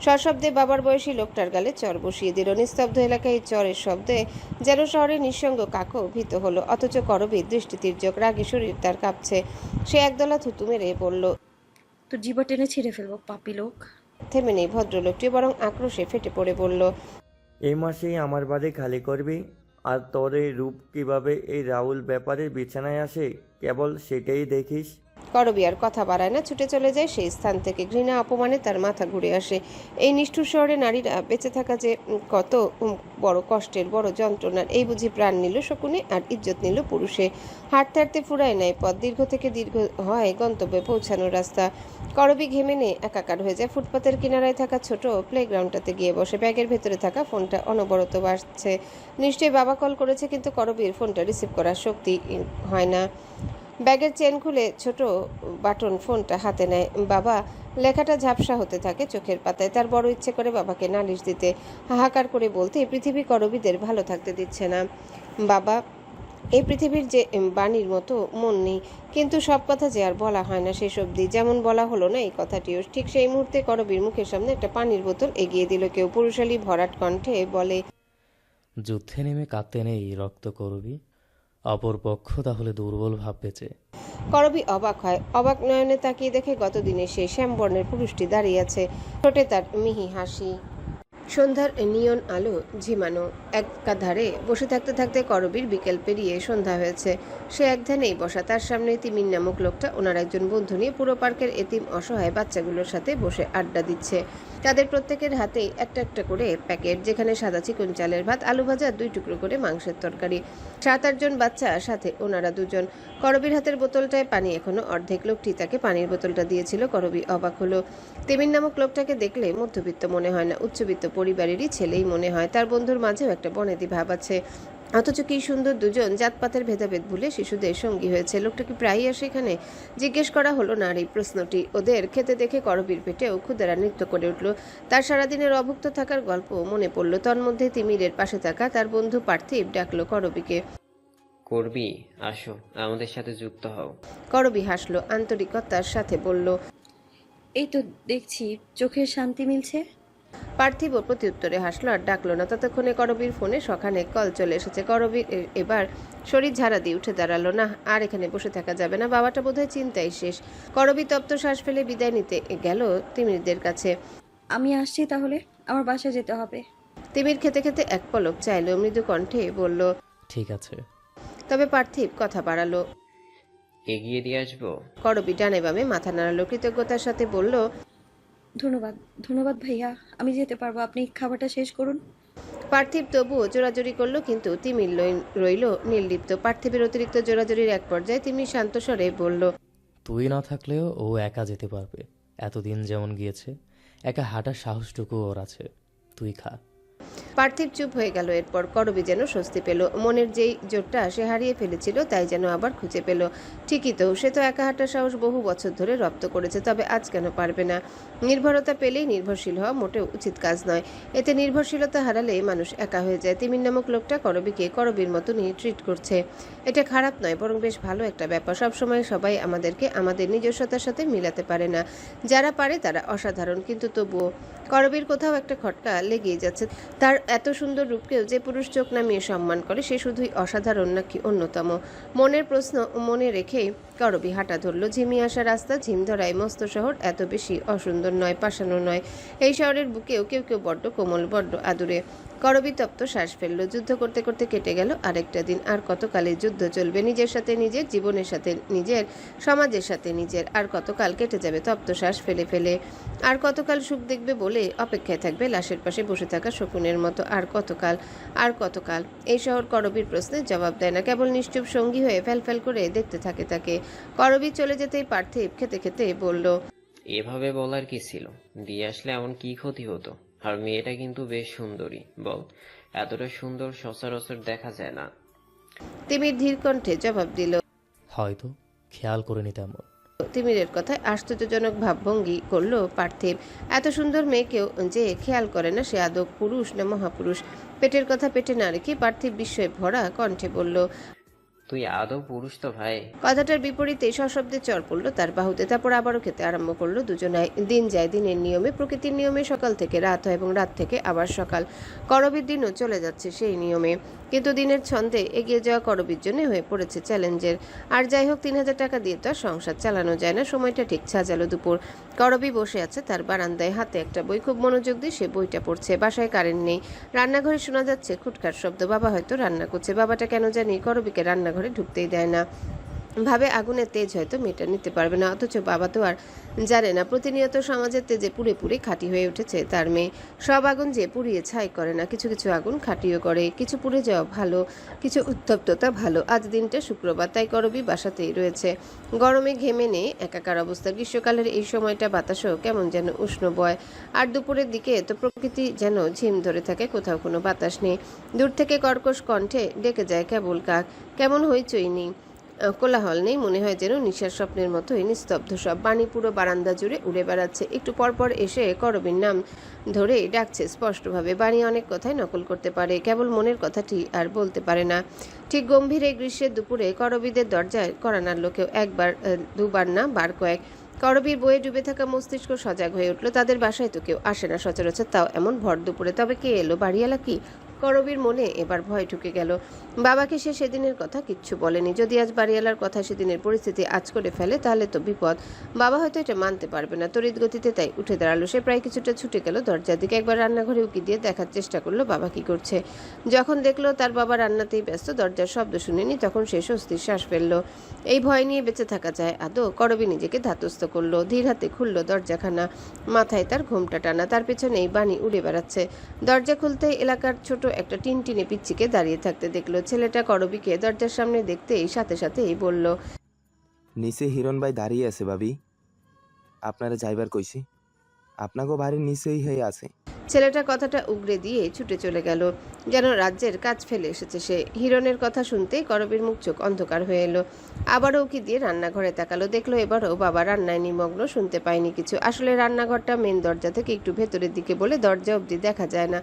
সশব্দে বাবার বয়সী লোকটার গালে চর বসিয়ে দিল। নিস্তব্ধ এলাকায় এই চরের শব্দে যেন শহরের নিঃসঙ্গ কাকও ভীত হলো। অথচ করবীর দৃষ্টি তীর্যক, রাগী শরীর তার কাঁপছে। সে একদলা থুতু মেরে বলল, তো জিবা টেনে ছিঁড়ে ফেলবো পাপি লোক। থেমে নেই ভদ্রলোকটি, বরং আক্রোশে ফেটে পড়ে বলল, এই মাসেই আমার বাড়ি খালি করবি? আর তোর এই রূপ কিভাবে এই রাহুল ব্যাপারের বিছানায় আসে, কেবল সেটাই দেখিস। করবী আর কথা বাড়ায় না, ছুটে চলে যায় সেই স্থান থেকে। ঘৃণা অপমানে তার মাথা ঘুরে আসে। এই নিষ্ঠুর শহরে নারীরা বেঁচে থাকা যে কত বড় কষ্টের, বড় যন্ত্রণার। এই বুঝি প্রাণ নিল শকুনে আর ইজ্জত নিল পুরুষে। হাঁটতে হাঁটতে ফুরায় নাই পথ, দীর্ঘ থেকে দীর্ঘ হয় গন্তব্যে পৌঁছানোর রাস্তা। করবী ঘেমে নিয়ে একাকার হয়ে যায়। ফুটপাতের কিনারায় থাকা ছোট প্লেগ্রাউন্ডটাতে গিয়ে বসে। ব্যাগের ভেতরে থাকা ফোনটা অনবরত বাজছে। নিশ্চয়ই বাবা কল করেছে, কিন্তু করবীর ফোনটা রিসিভ করার শক্তি হয় না। ব্যাগের চেন খুলে ছোট বাটন ফোনটা হাতে নেয়। বাবা, লেখাটা ঝাপসা হতে থাকে চোখের পাতায়। তার বড় ইচ্ছে করে বাবাকে নালিশ দিতে, হাহাকার করে বলতে, এই পৃথিবী করবীদের ভালো থাকতে দিচ্ছে না। বাবা, এই পৃথিবীর যে বাণীর মতো মন নেই। কিন্তু সব কথা যে আর বলা হয় না শেষ অবধি। যেমন বলা হলো না এই কথাটিও। ঠিক সেই মুহূর্তে করবীর মুখের সামনে একটা পানির বোতল এগিয়ে দিল কেউ। পুরুষালী ভরাট কণ্ঠে বলে, যুদ্ধে নেমে কাঁদতে নেই রক্ত করবি, অপর পক্ষ তাহলে দুর্বল ভাববেছে। করবী অবাক হয়। অবাক নয়নে তাকিয়ে দেখে গতদিনে সেই শ্যামবর্ণের পুরুষটি দাঁড়িয়ে আছে। ঠোঁটে তার মিহি হাসি। সন্ধ্যার নিয়ন আলো ঝিমানো। একাধারে বসে থাকতে থাকতে করবীর বিকেল পেরিয়ে সন্ধ্যা হয়েছে। সে এক ধ্যানেই বসা। তার সামনে তিমির নামক লোকটা ওনার একজন বন্ধু নিয়ে পুরো পার্কের এতিম অসহায় বাচ্চাগুলোর সাথে বসে আড্ডা দিচ্ছে। তাদের প্রত্যেকের হাতেই একটা একটা করে প্যাকেট, যেখানে সাদা চিকন চালের ভাত, আলু ভাজা, 2 টুকরো করে মাংসের তরকারি। 7-8 জন বাচ্চা, সাথে ওনারা 2 জন। করবীর হাতের বোতলটায় পানি এখনো অর্ধেক। লোকটি তাকে পানির বোতলটা দিয়েছিল। করবী অবাক হলো। তিমির নামক লোকটাকে দেখলে মধ্যবিত্ত মনে হয় না, উচ্চবিত্ত পরিবারেরই ছেলেই মনে হয়। তার বন্ধুর মাঝেও একটা বনেদি ভাব আছে। অথচ কি সুন্দর দুজন, জাতপাতের ভেদাভেদ ভুলে শিশুদের সঙ্গী হয়েছে। লোকটা কি প্রায়ই আসে এখানে? জিজ্ঞেস করা হলো না আর এই প্রশ্নটি। ওদের খেতে দেখে করবীর পেটেও ক্ষুধারা নৃত্য করে উঠল। তার সারাদিনের অভুক্ত থাকার গল্প মনে পড়ল। তন্মধ্যে তিমিরের পাশে থাকা তার বন্ধু পার্থিব ডাকলো করবীকে। করবি, আসো আমাদের সাথে যুক্ত হও। করবী হাসলো, আন্তরিকতার সাথে বলল, এই তো দেখছি চোখের শান্তি মিলছে। পার্থিব প্রত্যুত্তরে হাসলো আর ডাকলো না। ততক্ষণে করবীর ফোনে সখানে কল চলে এসেছে। করবীর এবার শরীর ঝাড়া দিয়ে উঠে দাঁড়ালো। না, আর এখানে বসে থাকা যাবে না। বাবাটা বোধহয় চিন্তাই শেষ। করবী তপ্ত শ্বাস ফেলে বিদায় নিতে গেল তিমিরদের কাছে। আমি আসছি তাহলে, আমার বাসায় যেতে হবে। তিমির খেতে খেতে এক পলক চাইলো, মৃদু কণ্ঠে বলল, ঠিক আছে। তবে পার্থিব কথা বাড়ালো। এগিয়ে দিয়ে আসবো? করবী ডানে বামে মাথা নাড়ালো, কৃতজ্ঞতার সাথে বলল, ধন্যবাদ ধন্যবাদ ভাইয়া, আমি যেতে পারবো, আপনি খাবারটা শেষ করুন। পার্থিব তবুও জোরাজোরি করলো, কিন্তু তিমির রইল নির্লিপ্ত। পার্থিবের অতিরিক্ত জোরাজোরির এক পর্যায়ে তিমি শান্ত স্বরে বলল, তুই না থাকলেও ও একা যেতে পারবে। এতদিন যেমন গিয়েছে, একা হাঁটার সাহসটুকু ওর আছে। তুই খা। পার্থিব চুপ হয়ে গেল। এরপর করবি যেন স্বস্তি পেল। মনের যেই জোরটা সে হারিয়ে ফেলেছিল তাই যেন আবার খুঁজে পেল। ঠিকই তো, সে তো একা হাঁটার সাহস বহু বছর ধরে রপ্ত করেছে, তবে আজ কেন পারবে না? নির্ভরতা পেলেই নির্ভরশীল হওয়া মোটেও উচিত কাজ নয়। এতে নির্ভরশীলতা হারালে মানুষ একা হয়ে যায়। তিমির নামক লোকটা করবিকে করবির মতনই ট্রিট করছে। এটা খারাপ নয়, বরং বেশ ভালো একটা ব্যাপার। সবসময় সবাই আমাদেরকে আমাদের নিজস্বতার সাথে মিলাতে পারে না। যারা পারে তারা অসাধারণ, কিন্তু তবুও করবীর কোথাও একটা খটকা লেগেই যাচ্ছে। তার এত সুন্দর রূপকেও যে পুরুষ চোখ নামিয়ে সম্মান করে সে শুধুই অসাধারণ নাকি অন্যতম? মনের প্রশ্ন মনে রেখেই করবী হাঁটা ধরল। ঝিমিয়ে আসা রাস্তা, ঝিম ধরায় মস্ত শহর এত বেশি অসুন্দর নয়, পাষানো নয়। এই শহরের বুকেও কেউ কেউ বড্ড কোমল, বড্ড আদুরে। করবী তপ্ত শ্বাস ফেলল। যুদ্ধ করতে করতে কেটে গেল আরেকটা দিন। আর কতকালে যুদ্ধ চলবে? নিজের সাথে নিজের, জীবনের সাথে নিজের, সমাজের সাথে নিজের। আর কতকাল কেটে যাবে তপ্ত শ্বাস ফেলে ফেলে? আর কতকাল সুখ দেখবে বলে অপেক্ষায় থাকবে লাশের পাশে বসে থাকা শকুনের মতো? আর কতকাল, আর কতকাল? এই শহর করবীর প্রশ্নের জবাব দেয় না, কেবল নিশ্চুপ সঙ্গী হয়ে ফ্যাল করে দেখতে থাকে তাকে। করবী চলে যেতেই পার্থিব খেতে খেতে বলল, এভাবে বলার কি ছিল? দিয়ে আসলে এমন কি ক্ষতি হতো? আর মেয়েটা কিন্তু বেশ সুন্দরী, বল। এতটা সুন্দর সচরাচর দেখা যায় না। তিমির ধীর কণ্ঠে জবাব দিল। হয়তো খেয়াল করে নিতে এমন। তিমিরের কথায় আশ্চর্যজনক ভাবভঙ্গি করলো পার্থিব। এত সুন্দর মেয়েকেও যে খেয়াল করে না, সে আদৌ পুরুষ না মহাপুরুষ? পেটের কথা পেটে না রেখে পার্থিব বিস্ময়ে ভরা কণ্ঠে বলল, তুই আদৌ পুরুষ তো ভাই? কথাটার বিপরীতে সশব্দে চর পড়ল তার বাহুতে। তারপর আবারও খেতে আরম্ভ করলো দুজনায়। দিন যায় দিনের নিয়মে, প্রকৃতির নিয়মে। সকাল থেকে রাত হয় এবং রাত থেকে আবার সকাল। করবীর দিনও চলে যাচ্ছে সেই নিয়মে, কিন্তু দিনের ছন্দে এগিয়ে যাওয়া করবীর জন্য হয়ে পড়েছে চ্যালেঞ্জের। আর যাই হোক, 3000 টাকা দিয়ে তো আর সংসার চালানো যায় না। সময়টা ঠিক সাজালো দুপুর। করবী বসে আছে তার বারান্দায়, হাতে একটা বই। খুব মনোযোগ দিয়ে সে বইটা পড়ছে। বাসায় কারেন্ট নেই। রান্নাঘরে শোনা যাচ্ছে খুটখাট শব্দ। বাবা হয়তো রান্না করছে। বাবাটা কেন জানি করবীকে রান্নাঘরে ঢুকতেই দেয় না। ভাবে আগুনের তেজ হয়তো মেয়েটা নিতে পারবে না, অথচ বাবা তো আর জানে না প্রতিনিয়ত সমাজের তেজে পুড়ে পুড়ে খাঁটি হয়ে উঠেছে তার মেয়ে। সব আগুন যে পুড়িয়ে ছাই করে না, কিছু কিছু আগুন খাঁটিও করে। কিছু পুড়ে যাওয়া ভালো, কিছু উত্তপ্ততা ভালো। আজ দিনটা শুক্রবার, তাই করবী বাসাতেই রয়েছে। গরমে ঘেমে নেই, একাকার অবস্থা। গ্রীষ্মকালের এই সময়টা বাতাসও কেমন যেন উষ্ণ বয়। আর দুপুরের দিকে তো প্রকৃতি যেন ঝিম ধরে থাকে, কোথাও কোনো বাতাস নেই। দূর থেকে কর্কশ কণ্ঠে ডেকে যায় কেবল কাক। কেমন হইচই নেই, কোলাহল নেই, মনে হয় যেন নিশার স্বপ্নের মতোই নিস্তব্ধ সব। বাণী পুরো বারান্দা জুড়ে উড়ে বেড়াচ্ছে। একটু পরপর এসে করবীর নাম ধরে ডাকছে স্পষ্টভাবে। বাণী অনেক কথাই নকল করতে পারে, কেবল মনের কথাটি আর বলতে পারে না। ঠিক গম্ভীর এই গ্রীষ্মের দুপুরে করবীদের দরজায় কড়া নাড়ল কেউ। একবার, দুবার না, বার কয়েক। করবীর বইয়ে ডুবে থাকা মস্তিষ্ক সজাগ হয়ে উঠল। তাদের বাসায় তো কেউ আসে না সচরাচর, তাও এমন ভর দুপুরে। তবে কে এলো? বাড়িওয়ালা কি? করবীর মনে এবার ভয় ঢুকে গেল। বাবাকে সে সেদিনের কথা কিচ্ছু বলেনি। যদি আজ বাড়িওয়ালার কথা সেদিনের পরিস্থিতি আজ করে ফেলে তাহলে তো বিপদ। বাবা হয়তো এটা মানতে পারবে না। তড়িৎ গতিতে তাই উঠে দাঁড়ালো। সে প্রায় কিছুটা ছুটে গেল দরজার দিকে। একবার রান্নাঘরে উকি দিয়ে দেখার চেষ্টা করলো বাবা কি করছে। যখন দেখলো তার বাবা রান্নাতেই ব্যস্ত, দরজার শব্দ শুনেনি, তখন সে স্বস্তির শ্বাস ফেললো। এই ভয় নিয়ে বেঁচে থাকা যায় আদৌ? করবী নিজেকে ধাতস্থ করলো। ধীর হাতে খুললো দরজাখানা। মাথায় তার ঘোমটা টানা, তার পেছনেই বাণী উড়ে বেড়াচ্ছে। দরজা খুলতেই এলাকার ছোট একটা টিনটিনে পিচ্চিকে দাঁড়িয়ে থাকতে দেখলো। ছেলেটা করবীকে দরজার সামনে দেখতেই সাথে সাথেই বলল, নিচে হিরণ ভাই দাঁড়িয়ে আছে ভাবি, আপনারা যাইবার কইছি, আপনাকেও বাড়ির নিচেই হয়ে আছে। ছেলেটা কথাটা উগরে দিয়ে ছুটে চলে গেল, যেন রাজ্যের কাজ ফেলে এসেছে সে। হিরণের কথা শুনতেই করবীর মুখ চোখ অন্ধকার হয়ে এলো। আবারও উকি দিয়ে রান্নাঘরে তাকালো। দেখলো এবারও বাবা রান্নায় নিমগ্ন, শুনতে পায়নি কিছু। আসলে রান্নাঘরটা মেন দরজা থেকে একটু ভেতরের দিকে বলে দরজা অবধি দেখা যায় না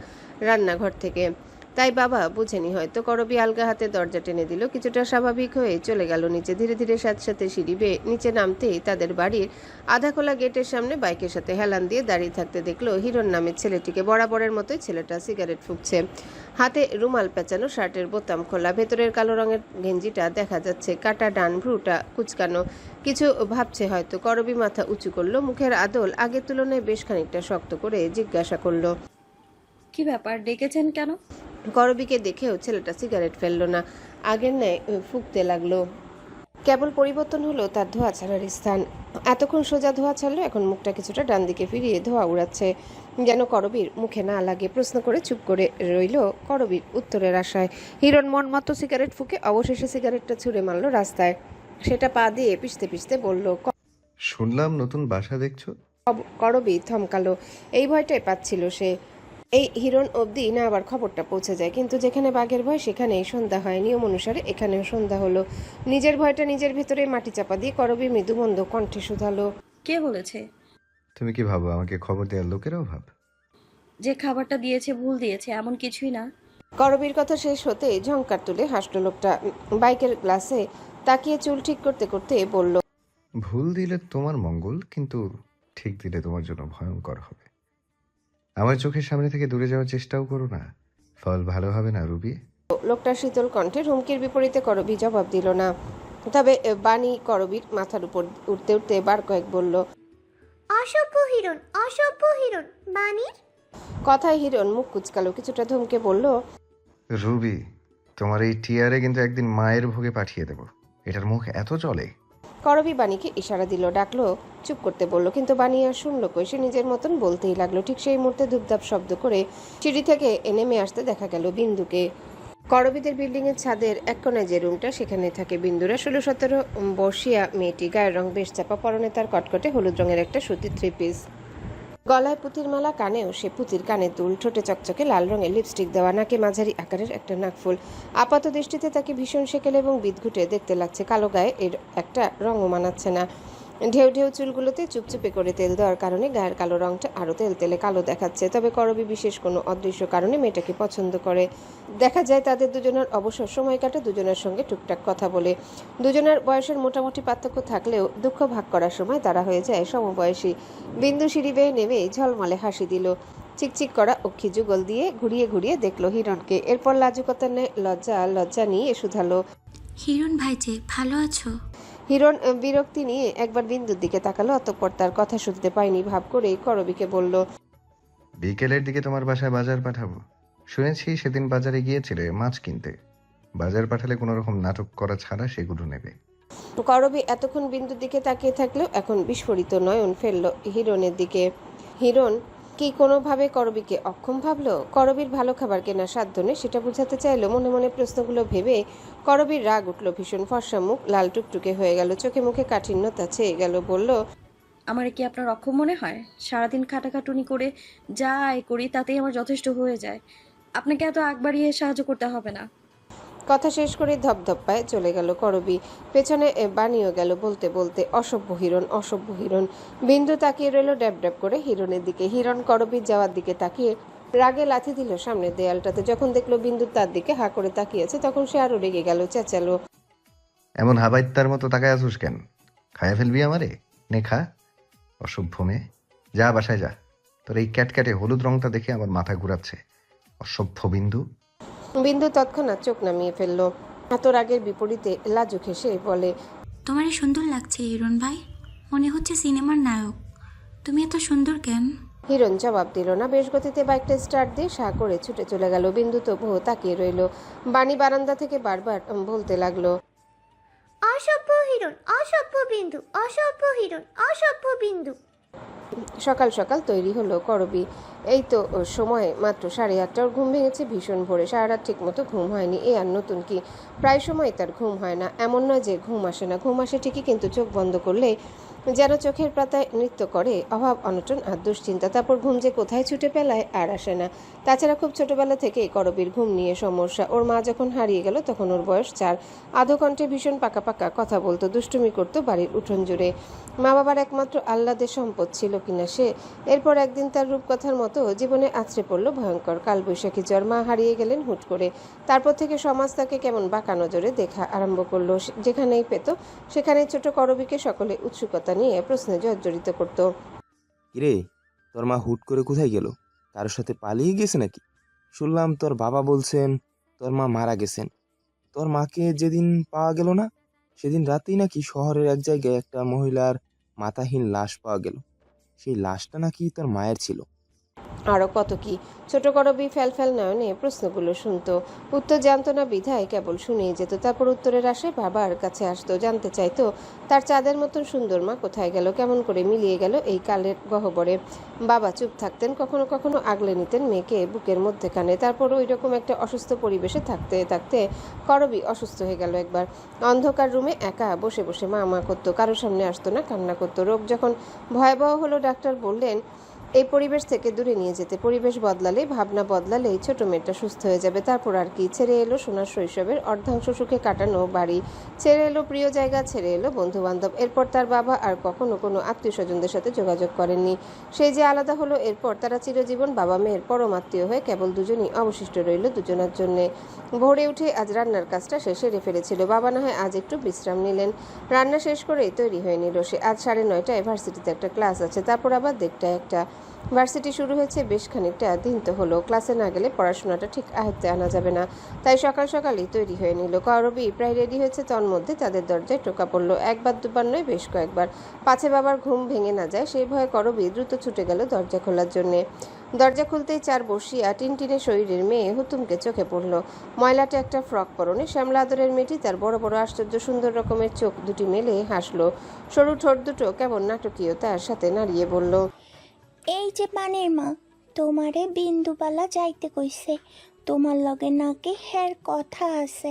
রান্নাঘর থেকে, তাই বাবা বুঝেনি হয়তো। করবী আলগা হাতে দরজা টেনে দিল। কিছুটা স্বাভাবিক হয়ে চলে গেল নিচে। ধীরে ধীরে সাথে সাথে সিঁড়ি বেয়ে নিচে নামতেই তাদের বাড়ির আধা খোলা গেটের সামনে বাইকের সাথে হেলান দিয়ে দাঁড়িয়ে থাকতে দেখলো হিরণ নামের ছেলেটিকে। বরাবরের মতোই ছেলেটা সিগারেট ফুঁকছে, হাতে রুমাল পেঁচানো, শার্টের বোতাম খোলা, ভেতরের কালো রঙের গেঞ্জিটা দেখা যাচ্ছে কাটা, ডান ভ্রুটা কুচকানো। কিছু ভাবছে হয়তো। করবী মাথা উঁচু করলো। মুখের আদল আগের তুলনায় বেশ খানিকটা শক্ত করে জিজ্ঞাসা করলো, কি ব্যাপার, ডেকেছেন কেন? করবীকে দেখেও ছেলেটা সিগারেট ফেললো না, আগের ন্যায় ফুঁকতে লাগলো। কেবল পরিবর্তন হলো তার ধোঁয়া ছাড়ার স্থান। এতক্ষণ সোজা ধোঁয়া ছাড়লো, এখন মুখটা কিছুটা ডান দিকে ফিরিয়ে ধোঁয়া উড়াচ্ছে, যেন করবীর মুখে না লাগে। প্রশ্ন করে চুপ করে রইল করবীর উত্তরের আশায়। হিরণ মন মতো সিগারেট ফুঁকে অবশেষে সিগারেটটা ছুঁড়ে মারল রাস্তায়। সেটা পা দিয়ে পিষতে পিষতে বলল, শুনলাম নতুন বাসা দেখছো। করবী থমকালো। এই ভয়টাই পাচ্ছিল সে। এই হিরণ অবধি না আবার খবরটা পৌঁছে যায়, কিন্তু যেখানে বাঘের ভয় সেখানেই সন্ধ্যা হয়। নিয়ম অনুসারে এখানেও সন্ধ্যা হলো। নিজের ভয়টা নিজের ভেতরে মাটি চাপা দিয়ে করবী মৃদুমন্দ কণ্ঠে শুধালো, কে বলেছে? তুমি কি ভাবো আমাকে খবর দেওয়ার লোকেরাও ভাব? যে খাবারটা দিয়েছে ভুল দিয়েছে এমন কিছুই না। করবীর কথা শেষ হতে ঝংকার তুলে হাসল লোকটা। বাইকের গ্লাসে তাকিয়ে চুল ঠিক করতে করতে বলল, ভুল দিলে তোমার মঙ্গল, কিন্তু ঠিক দিলে তোমার জন্য ভয়ঙ্কর হবে। আমার চোখের সামনে থেকে দূরে যাওয়ার চেষ্টাও করো না, ফল ভালো হবে না রুবি। লোকটার শীতল কণ্ঠে হুমকির বিপরীতে করবী জবাব দিল না। তবে বাণী করবীর মাথার উপর উঠতে উঠতে বার কয়েক বলল, অসভ্য হিরণ, অসভ্য হিরণ। বাণীর কথায় হিরণ মুখ কুচকালো, কিছুটা ধমকে বলল, রুবি, তোমার এই টিয়ারে কিন্তু একদিন মায়ের ভোগে পাঠিয়ে দেব। এটার মুখ এত চলে? করবী বাণীকে ইশারা দিল, ডাকলো, চুপ করতে বলল, কিন্তু বাণী আর শুনল কই, সে নিজের মতন বলতেই লাগলো। ঠিক সেই মুহূর্তে ধূপধাপ শব্দ করে সিঁড়ি থেকে নেমে আসতে দেখা গেল বিন্দুকে। করবীদের বিল্ডিং এর ছাদের এক কোণায় যে রুমটা, সেখানে থাকে বিন্দুরা। 16-17 বর্ষীয়া মেয়েটি, গায়ের রং বেশ চাপা, পরনে তার কটকটে হলুদ রঙের একটা সুতির 3 পিস, গলায় পুঁতির মালা, কানেও সে পুঁতির কানের দুল, ঠোঁটে চকচকে লাল রঙের লিপস্টিক দেওয়া, নাকে মাঝারি আকারের একটা নাকফুল। আপাত দৃষ্টিতে তাকে ভীষণ সেকেলে এবং বিদঘুটে দেখতে লাগছে। কালো গায়ে এর একটা রঙও মানাচ্ছে না। ঢেউ ঢেউ চুলগুলোতে চুপচুপে করে তেল দেওয়ার কারণে গায়ের কালো রঙটা আরও তেলতেলে কালো দেখাচ্ছে। তবে করবী বিশেষ কোনো অদৃশ্য কারণে মেয়েটাকে পছন্দ করে। দেখা যায় তাদের দুজনের অবসর সময় কাটে দুজনের সঙ্গে টুকটাক কথা বলে। দুজনের বয়সের মোটামুটি পার্থক্য থাকলেও দুঃখ ভাগ করার সময় তারা হয়ে যায় সমবয়সী। বিন্দু সিঁড়ি বেয়ে নেমেই ঝলমলে হাসি দিল, চিকচিক করা অক্ষি যুগল দিয়ে ঘুরিয়ে ঘুরিয়ে দেখলো হিরণকে। এরপর লাজুকতার ন্যায় লজ্জা নিয়ে শুধালো, হিরণ ভাই যে ভালো আছো? হিরণ বিরক্তি নিয়ে একবার বিন্দুর দিকে তাকালো, অতঃপর তার কথা শুনতে পায়নি ভাব করে করবীকে বলল, বিকেলের দিকে তোমার বাসায় বাজার পাঠাবো। শুনেছি সেদিন বাজারে গিয়েছিলে মাছ কিনতে। বাজার পাঠালে কোনো রকম নাটক করা ছাড়া সেগুলো নেবে। করবী এতক্ষণ বিন্দুর দিকে তাকিয়ে থাকলেও এখন বিস্ফোরিত নয়ন ফেলল হিরণের দিকে। হিরণ কি কোনোভাবে করবীকে অক্ষম ভাবলো? করবীর ভালো খাবার কেনার সাধ্য নেই সেটা বোঝাতে চাইলো। মনে মনে প্রশ্নগুলো ভেবে করবীর রাগ উঠল ভীষণ। ফর্সা মুখ লাল টুকটুকে হয়ে গেল, চোখে মুখে কাঠিন্যতা ছেয়ে গেল। বলল, আমার কি আপনার অক্ষম মনে হয়? সারাদিন খাটাখাটুনি করে যা আয় করি তাতেই আমার যথেষ্ট হয়ে যায়। আপনাকে এত আগ বাড়িয়ে সাহায্য করতে হবে না। কথা শেষ করে ধপধপ পায়ে চলে গেল করবী। পেছনে বানিয়েও গেল বলতে বলতে, অসভ্য হিরণ, অসভ্য হিরণ। বিন্দু তাকিয়ে রইল ড্যাব ড্যাব করে হিরণের দিকে। হিরণ করবীর যাওয়ার দিকে তাকিয়ে রাগে লাথি দিল সামনের দেয়ালটাতে। যখন দেখলো বিন্দু তার দিকে হা করে তাকিয়েছে, তখন সে আরো রেগে গেল, চেঁচালো, এমন হাবাইত্তার মতো তাকায় আছিস কেন? খায়া ফেলবি আমারে? নে খা, অসভ্য মেয়ে। যা বাসায় যা, তোর এই ক্যাটক্যাটে হলুদ রংটা দেখে আমার মাথা ঘুরাচ্ছে। অসভ্য বিন্দু। বিন্দু তৎক্ষণাৎ চোখ নামিয়ে ফেলল। এত রাগের বিপরীতে লাজুক হেসে বলে, তোমারে সুন্দর লাগছে হিরণ ভাই, মনে হচ্ছে সিনেমার নায়ক। তুমি এত সুন্দর কেন? হিরণ জবাব দিল না। বেশ গতিতে বাইকটা স্টার্ট দিয়ে সাঁ করে ছুটে চলে গেল। বিন্দু তবুও তাকিয়ে রইল। বাণী বারান্দা থেকে বারবার বলতে লাগলো, অসভ্য হিরণ, অসভ্য বিন্দু, অসভ্য হিরণ, অসভ্য বিন্দু। সকাল সকাল তৈরি হলো করবী। এই তো সময় মাত্র 8:30। ঘুম ভেঙেছে ভীষণ ভোরে। সারা রাত ঠিক মতো ঘুম হয়নি। এ আর নতুন কি, প্রায় সময় তার ঘুম হয় না। এমন নয় যে ঘুম আসে না, ঘুম আসে ঠিকই, কিন্তু চোখ বন্ধ করলে যেন চোখের পাতায় নৃত্য করে অভাব, অনটন আর দুশ্চিন্তা। তারপর ঘুম যে কোথায় ছুটে পেলায় আর আসে না। তাছাড়া খুব ছোটবেলা থেকেই করবীর ঘুম নিয়ে সমস্যা। ওর মা যখন হারিয়ে গেল তখন ওর বয়স 4। আধো কণ্ঠে ভীষণ পাকা পাকা কথা বলতো, দুষ্টুমি করতো বাড়ির উঠোন জুড়ে। মা বাবার একমাত্র আহ্লাদের সম্পদ ছিল কিনা সে। এরপর একদিন তার রূপকথার মতো জীবনে আছড়ে পড়ল ভয়ঙ্কর কালবৈশাখী জ্বর। মা হারিয়ে গেলেন হুট করে। তারপর থেকে সমাজ তাকে কেমন বাঁকা নজরে দেখা আরম্ভ করলো। যেখানেই পেত সেখানেই ছোট করবীকে সকলে উৎসুকতা নিয়ে প্রশ্নে জর্জরিত করত। কিরে, তোর মা হুট করে কোথায় গেল? কারোর সাথে পালিয়ে গেছে নাকি? শুনলাম তোর বাবা বলছেন তোর মা মারা গেছেন। তোর মাকে যেদিন পাওয়া গেল না, সেদিন রাতেই নাকি শহরের এক জায়গায় একটা মহিলার মাথাহীন লাশ পাওয়া গেল। সেই লাশটা নাকি তোর মায়ের ছিল। আরও কত কি। ছোট করবী ফ্যালফ্যাল নয়নে প্রশ্নগুলো শুনতো। উত্তর জানতো না বিধায় কেবল শুনেই যেত। তারপর উত্তরের আশায় বাবার কাছে আসতো, জানতে চাইতো তার চাঁদের মতন সুন্দর মা কোথায় গেল, কেমন করে মিলিয়ে গেল এই কালের গহ্বরে। বাবা চুপ থাকতেন, কখনো কখনো আগলে নিতেন মেয়েকে বুকের মধ্যেখানে। তারপর ওই রকম একটা অসুস্থ পরিবেশে থাকতে থাকতে করবী অসুস্থ হয়ে গেল একবার। অন্ধকার রুমে একা বসে বসে মা মা করতো, কারোর সামনে আসতো না, কান্না করতো। রোগ যখন ভয়াবহ হলো, ডাক্তার বললেন এই পরিবেশ থেকে দূরে নিয়ে যেতে। পরিবেশ বদলালে, ভাবনা বদলালেই ছোট মেয়েটা সুস্থ হয়ে যাবে। তারপর আর কি, ছেড়ে এলো সোনার শৈশবের অর্ধাংশ সুখে কাটানো বাড়ি, ছেড়ে এলো প্রিয় জায়গা, ছেড়ে এলো বন্ধু বান্ধব। এরপর তার বাবা আর কখনো কোনো আত্মীয় স্বজনদের সাথে যোগাযোগ করেননি। সেই যে আলাদা হলো, এরপর তারা চিরজীবন বাবা মেয়ের পরম আত্মীয় হয়ে কেবল দুজনই অবশিষ্ট রইল দুজনার জন্যে। ভোরে উঠে আজ রান্নার কাজটা সে সেরে ফেলেছিল। বাবা না হয় আজ একটু বিশ্রাম নিলেন। রান্না শেষ করেই তৈরি হয়ে নিল সে। আজ 9:30টায় ভার্সিটিতে একটা ক্লাস আছে, তারপর আবার 1:30টায় একটা। ভার্সিটি শুরু হয়েছে বেশ খানিকটা দিন তো হলো। ক্লাসে না গেলে পড়াশোনাটা ঠিক আয়ত্তে আনা যাবে না, তাই সকাল সকালই তৈরি হয়ে নিল। করবী প্রায় রেডি হয়েছে, তন্মধ্যে তাদের দরজায় টোকা পড়ল। একবার দুবার নয়, বেশ কয়েকবার। পাছে বাবার ঘুম ভেঙে না যায় সেই ভয়ে করবী দ্রুত ছুটে গেল দরজা খোলার জন্যে। দরজা খুলতেই 4 বর্ষিয়া টিনটিনে শরীরের মেয়ে হুতুমকে চোখে পড়ল। ময়লাটা একটা ফ্রক পরনে শ্যামলা আদরের মেয়েটি তার বড় বড় আশ্চর্য সুন্দর রকমের চোখ দুটি মেলে হাসলো। সরু ঠোঁট দুটো কেমন নাটকীয় তার সাথে নাড়িয়ে বলল, এই যে পানির মা, তোমারে বিন্দুবালা যাইতে কইছে, তোমার লগে নাকি হের কথা আছে।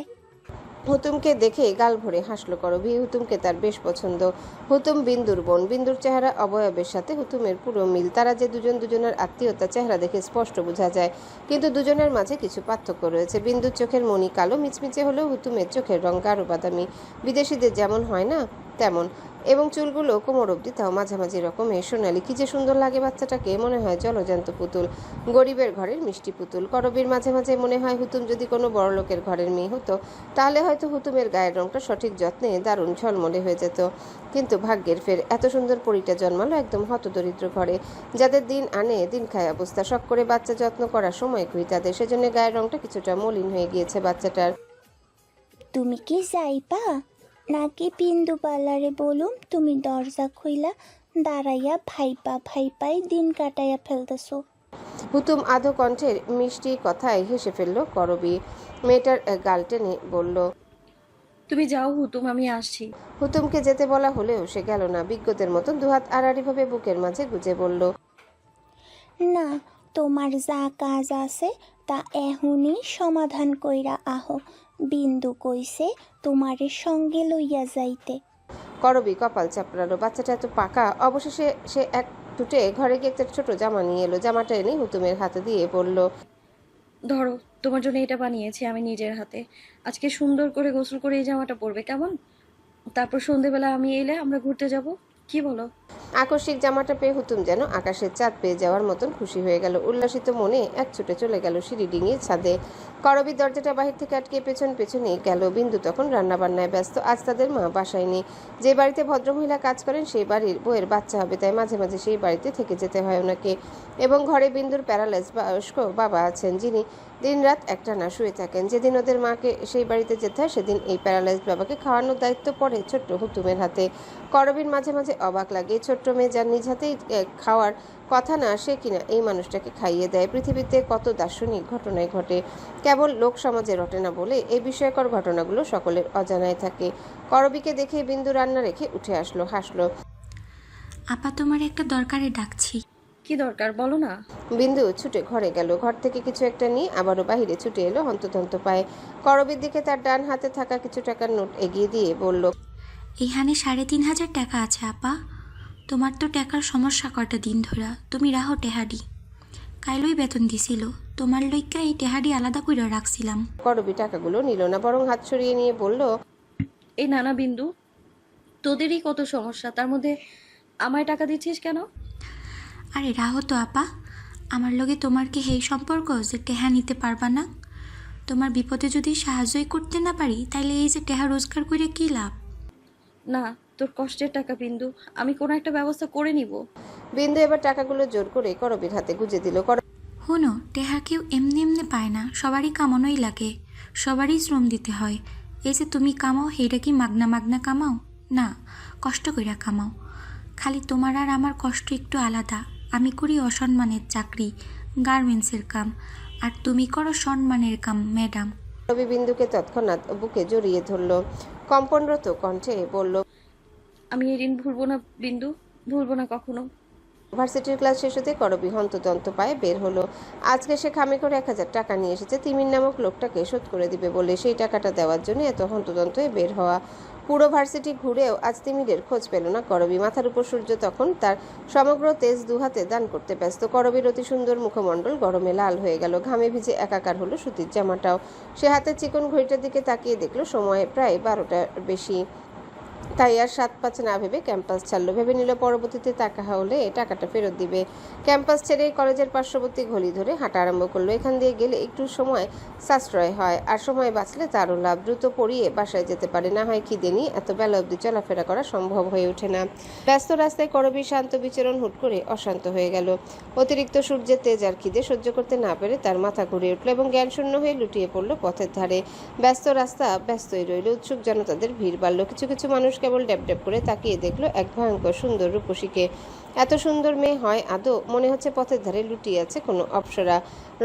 হুতুমকে দেখে গাল ভরে হাসলো করবী। হুতুমকে তার বেশ পছন্দ। হুতুম বিন্দুর বোন। বিন্দুর চেহারা অবয়বের সাথে হুতুমের পুরো মিল। তারা যে দুজন দুজনের আত্মীয়তা চেহারা দেখে স্পষ্ট বোঝা যায়, কিন্তু দুজনের মাঝে কিছু পার্থক্য রয়েছে। বিন্দুর চোখের মণি কালো মিচমিচে হলেও হুতুমের চোখের রং গাঢ় বাদামি, বিদেশিদের যেমন হয় না তেমন, এবং চুলগুলো কোমর অবধি, তাও মাঝামাঝি রকমের সোনালি। কি যে সুন্দর লাগে বাচ্চাটাকে, মনে হয় জলজান্ত পুতুল, গরিবের ঘরের মিষ্টি পুতুল। করবীর মাঝে মাঝে মনে হয় হুতুম যদি কোনো বড়লোকের ঘরের মেয়ে হতো, তাহলে হয়তো হুতুমের গায়ের রংটা সঠিক যত্নে দারুণ ঝলমলে হয়ে যেত। কিন্তু ভাগ্যের ফের, এত সুন্দর পরীটা জন্মালো একদম হতদরিদ্র ঘরে, যাদের দিন আনে দিন খায় অবস্থা। শখ করে বাচ্চা যত্ন করার সময় কই তাদের, সেজন্য গায়ের রংটা কিছুটা মলিন হয়ে গিয়েছে বাচ্চাটার। তুমি কি যাইবা নাকি বিন্দুবালারে বলুম তুমি দরজা খুইলা দাঁড়াইয়া ভাইপাই দিন কাটাইয়া ফেলতেছো? হুতুম আধো কণ্ঠের মিষ্টি কথায় হেসে ফেলল করবী। মেয়েটার গাল টেনে বলল, তুমি যাও হুতুম, আমি আসছি। হুতুমকে যেতে বলা হলেও সে গেল না। বিজ্ঞদের মতন দুহাত আড়াআড়িভাবে বুকের মাঝে গুজে বলল, না, তোমার যা কাজ আছে তা এখনই সমাধান কইরা আহো। বিন্দু কইছে তোমারে সঙ্গে লইয়া যাইতে। করবী কপাল চাপড়ালো। বাচ্চাটা এত পাকা। অবশেষে সে এক টুটে ঘরে গিয়ে একটা ছোট জামা নিয়ে এলো। জামাটা এনে হুতুমের হাতে দিয়ে বলল, ধরো, তোমার জন্য এটা বানিয়েছি আমি নিজের হাতে। আজকে সুন্দর করে গোসল করে এই জামাটা পরবে, কেমন? তারপর সন্ধেবেলা আমি এলে আমরা ঘুরতে যাব, কি বলো? আকস্মিক জামাটা পেয়ে হুতুম যেন আকাশের চাঁদ পেয়ে যাওয়ার মতন খুশি হয়ে গেল। উল্লাসিত মনে এক ছুটে চলে গেল সিঁড়ি ডিঙিয়ে ছাদে। করবী দরজাটা বাহির থেকে আটকে পেছনে গেল। বিন্দু তখন রান্নাবান্নায় ব্যস্ত। আজ তাদের মা বাসায় নেই। যে বাড়িতে ভদ্রমহিলা কাজ করেন সেই বাড়ির বউয়ের বাচ্চা হবে, তাই মাঝে মাঝে সেই বাড়িতে থেকে যেতে হয় ওনাকে। এবং ঘরে বিন্দুর প্যারালাইজ বয়স্ক বাবা আছেন, যিনি দিনরাত একটানা শুয়ে থাকেন। যেদিন ওদের মাকে সেই বাড়িতে যেতে হয়, সেদিন এই প্যারালাইজড বাবাকে খাওয়ানোর দায়িত্ব পড়ে ছোট্ট হুতুমের হাতে। করবীর মাঝে মাঝে অবাক লাগে, ছোট্ট মেয়ে যার নিজ হাতেই খাওয়ার কথা না, সে কিনা এই মানুষটাকে খাইয়ে দেয়। পৃথিবীতে কত দার্শনিক ঘটনাই ঘটে, কেবল লোক সমাজে রটে না বলে এই বিষয়কর ঘটনাগুলো সকলের অজানায় থাকে। করবীকে দেখে বিন্দু রান্না রেখে উঠে আসলো, হাসলো। আপা, তোমার একটা দরকারে ডাকছি। কি দরকার বলো না? বিন্দু ছুটে ঘরে গেল। ঘর থেকে কিছু একটা নিয়ে আবারও বাহিরে ছুটে এলো হন্তদন্ত পায়ে। করবীর দিকে তার ডান হাতে থাকা কিছু টাকার নোট এগিয়ে দিয়ে বলল, এখানে 3,500 টাকা আছে আপা। তোমার তো টাকার সমস্যা কটা দিন ধরা, তুমি রাহো টেহাডি। কাইলই বেতন দিছিল, তোমার লইকা এই টেহাডি আলাদা করে রাখছিলাম। করবী টাকাগুলো নিল না, বরং হাত সরিয়ে নিয়ে বলল, এই নানা বিন্দু, তোদেরই কত সমস্যা, তার মধ্যে আমায় টাকা দিচ্ছিস কেন? আরে রাহো তো আপা, আমার লগে তোমার কি হেই সম্পর্ক যে টেহা নিতে পারবা না? তোমার বিপদে যদি সাহায্যই করতে না পারি, তাইলে এই যে টেহা রোজগার করে কি লাভ? না, তোর কষ্টের টাকা বিন্দু, আমি কোনো একটা ব্যবস্থা করে নিব। বিন্দু এবার টাকাগুলো জোর করে করবীর হাতে গুজে দিল। হুনো, টেহা কেউ এমনি এমনি পায় না, সবারই কামানোই লাগে, সবারই শ্রম দিতে হয়। এই যে তুমি কামাও, সেইটা কি মাগনা মাগনা কামাও না, কষ্ট কইরা কামাও। খালি তোমার আর আমার কষ্ট একটু আলাদা। আমি করি অসম্মানের চাকরি, গার্মেন্টসের কাম, আর তুমি করো সম্মানের কাম ম্যাডাম। করবী বিন্দুকে তৎক্ষণাৎ বুকে জড়িয়ে ধরল, কম্পনরত কণ্ঠে বলল, আমি এই ঋণ ভুলবো না বিন্দু, ভুলবো না কখনো। ভার্সিটির ক্লাস শেষ হতে করবী হন্তদন্ত পায়ে বের হলো। আজকে সে খামে করে 1000 টাকা নিয়ে এসেছে তিমির নামক লোকটাকে শোধ করে দিবে বলে। সেই টাকাটা দেওয়ার জন্য এত হন্তদন্ত হয়ে বের হওয়া। পুরো ভার্সিটি ঘুরেও আজ তিমিরের খোঁজ পেল না করবি। মাথার উপর সূর্য তখন তার সমগ্র তেজ দুহাতে দান করতে ব্যস্ত। করবির অতি সুন্দর মুখমণ্ডল গরমে লাল হয়ে গেল, ঘামে ভিজে একাকার হলো সুতির জামাটাও। সে হাতে চিকন ঘড়িটার দিকে তাকিয়ে দেখলো সময় প্রায় 12টার বেশি। তাই আর 7-5 না ভেবে ক্যাম্পাস ছাড়লো। ভেবে নিল পরবর্তীতে টাকা হলে টাকাটা ফেরত দিবে। ক্যাম্পাস ছেড়ে কলেজের পার্শ্ববর্তী গলি ধরে হাঁটা আরম্ভ করলো। এখান দিয়ে গেলে একটু সময় সাশ্রয় হয়, আর সময় বাঁচলে তারও লাভ। দ্রুত পড়িয়ে বাসায় যেতে পারে, না হয় খিদে নিয়ে এত বেলা অবধি চলাফেরা করা সম্ভব হয়ে ওঠে না। ব্যস্ত রাস্তায় করবি শান্ত বিচরণ হুট করে অশান্ত হয়ে গেল। অতিরিক্ত সূর্যের তেজ আর খিদে সহ্য করতে না পেরে তার মাথা ঘুরে উঠল এবং জ্ঞানশূন্য হয়ে লুটিয়ে পড়ল পথের ধারে। ব্যস্ত রাস্তা ব্যস্তই রইল, উৎসুক জনতাদের ভিড় বাড়ল। কিছু কিছু মানুষ কেবল ড্যাব ড্যাব করে তাকিয়ে দেখলো এক ভয়ঙ্কর সুন্দর রূপসীকে। এত সুন্দর মেয়ে হয় আদৌ? মনে হচ্ছে পথের ধারে লুটিয়ে আছে কোনো অপ্সরা।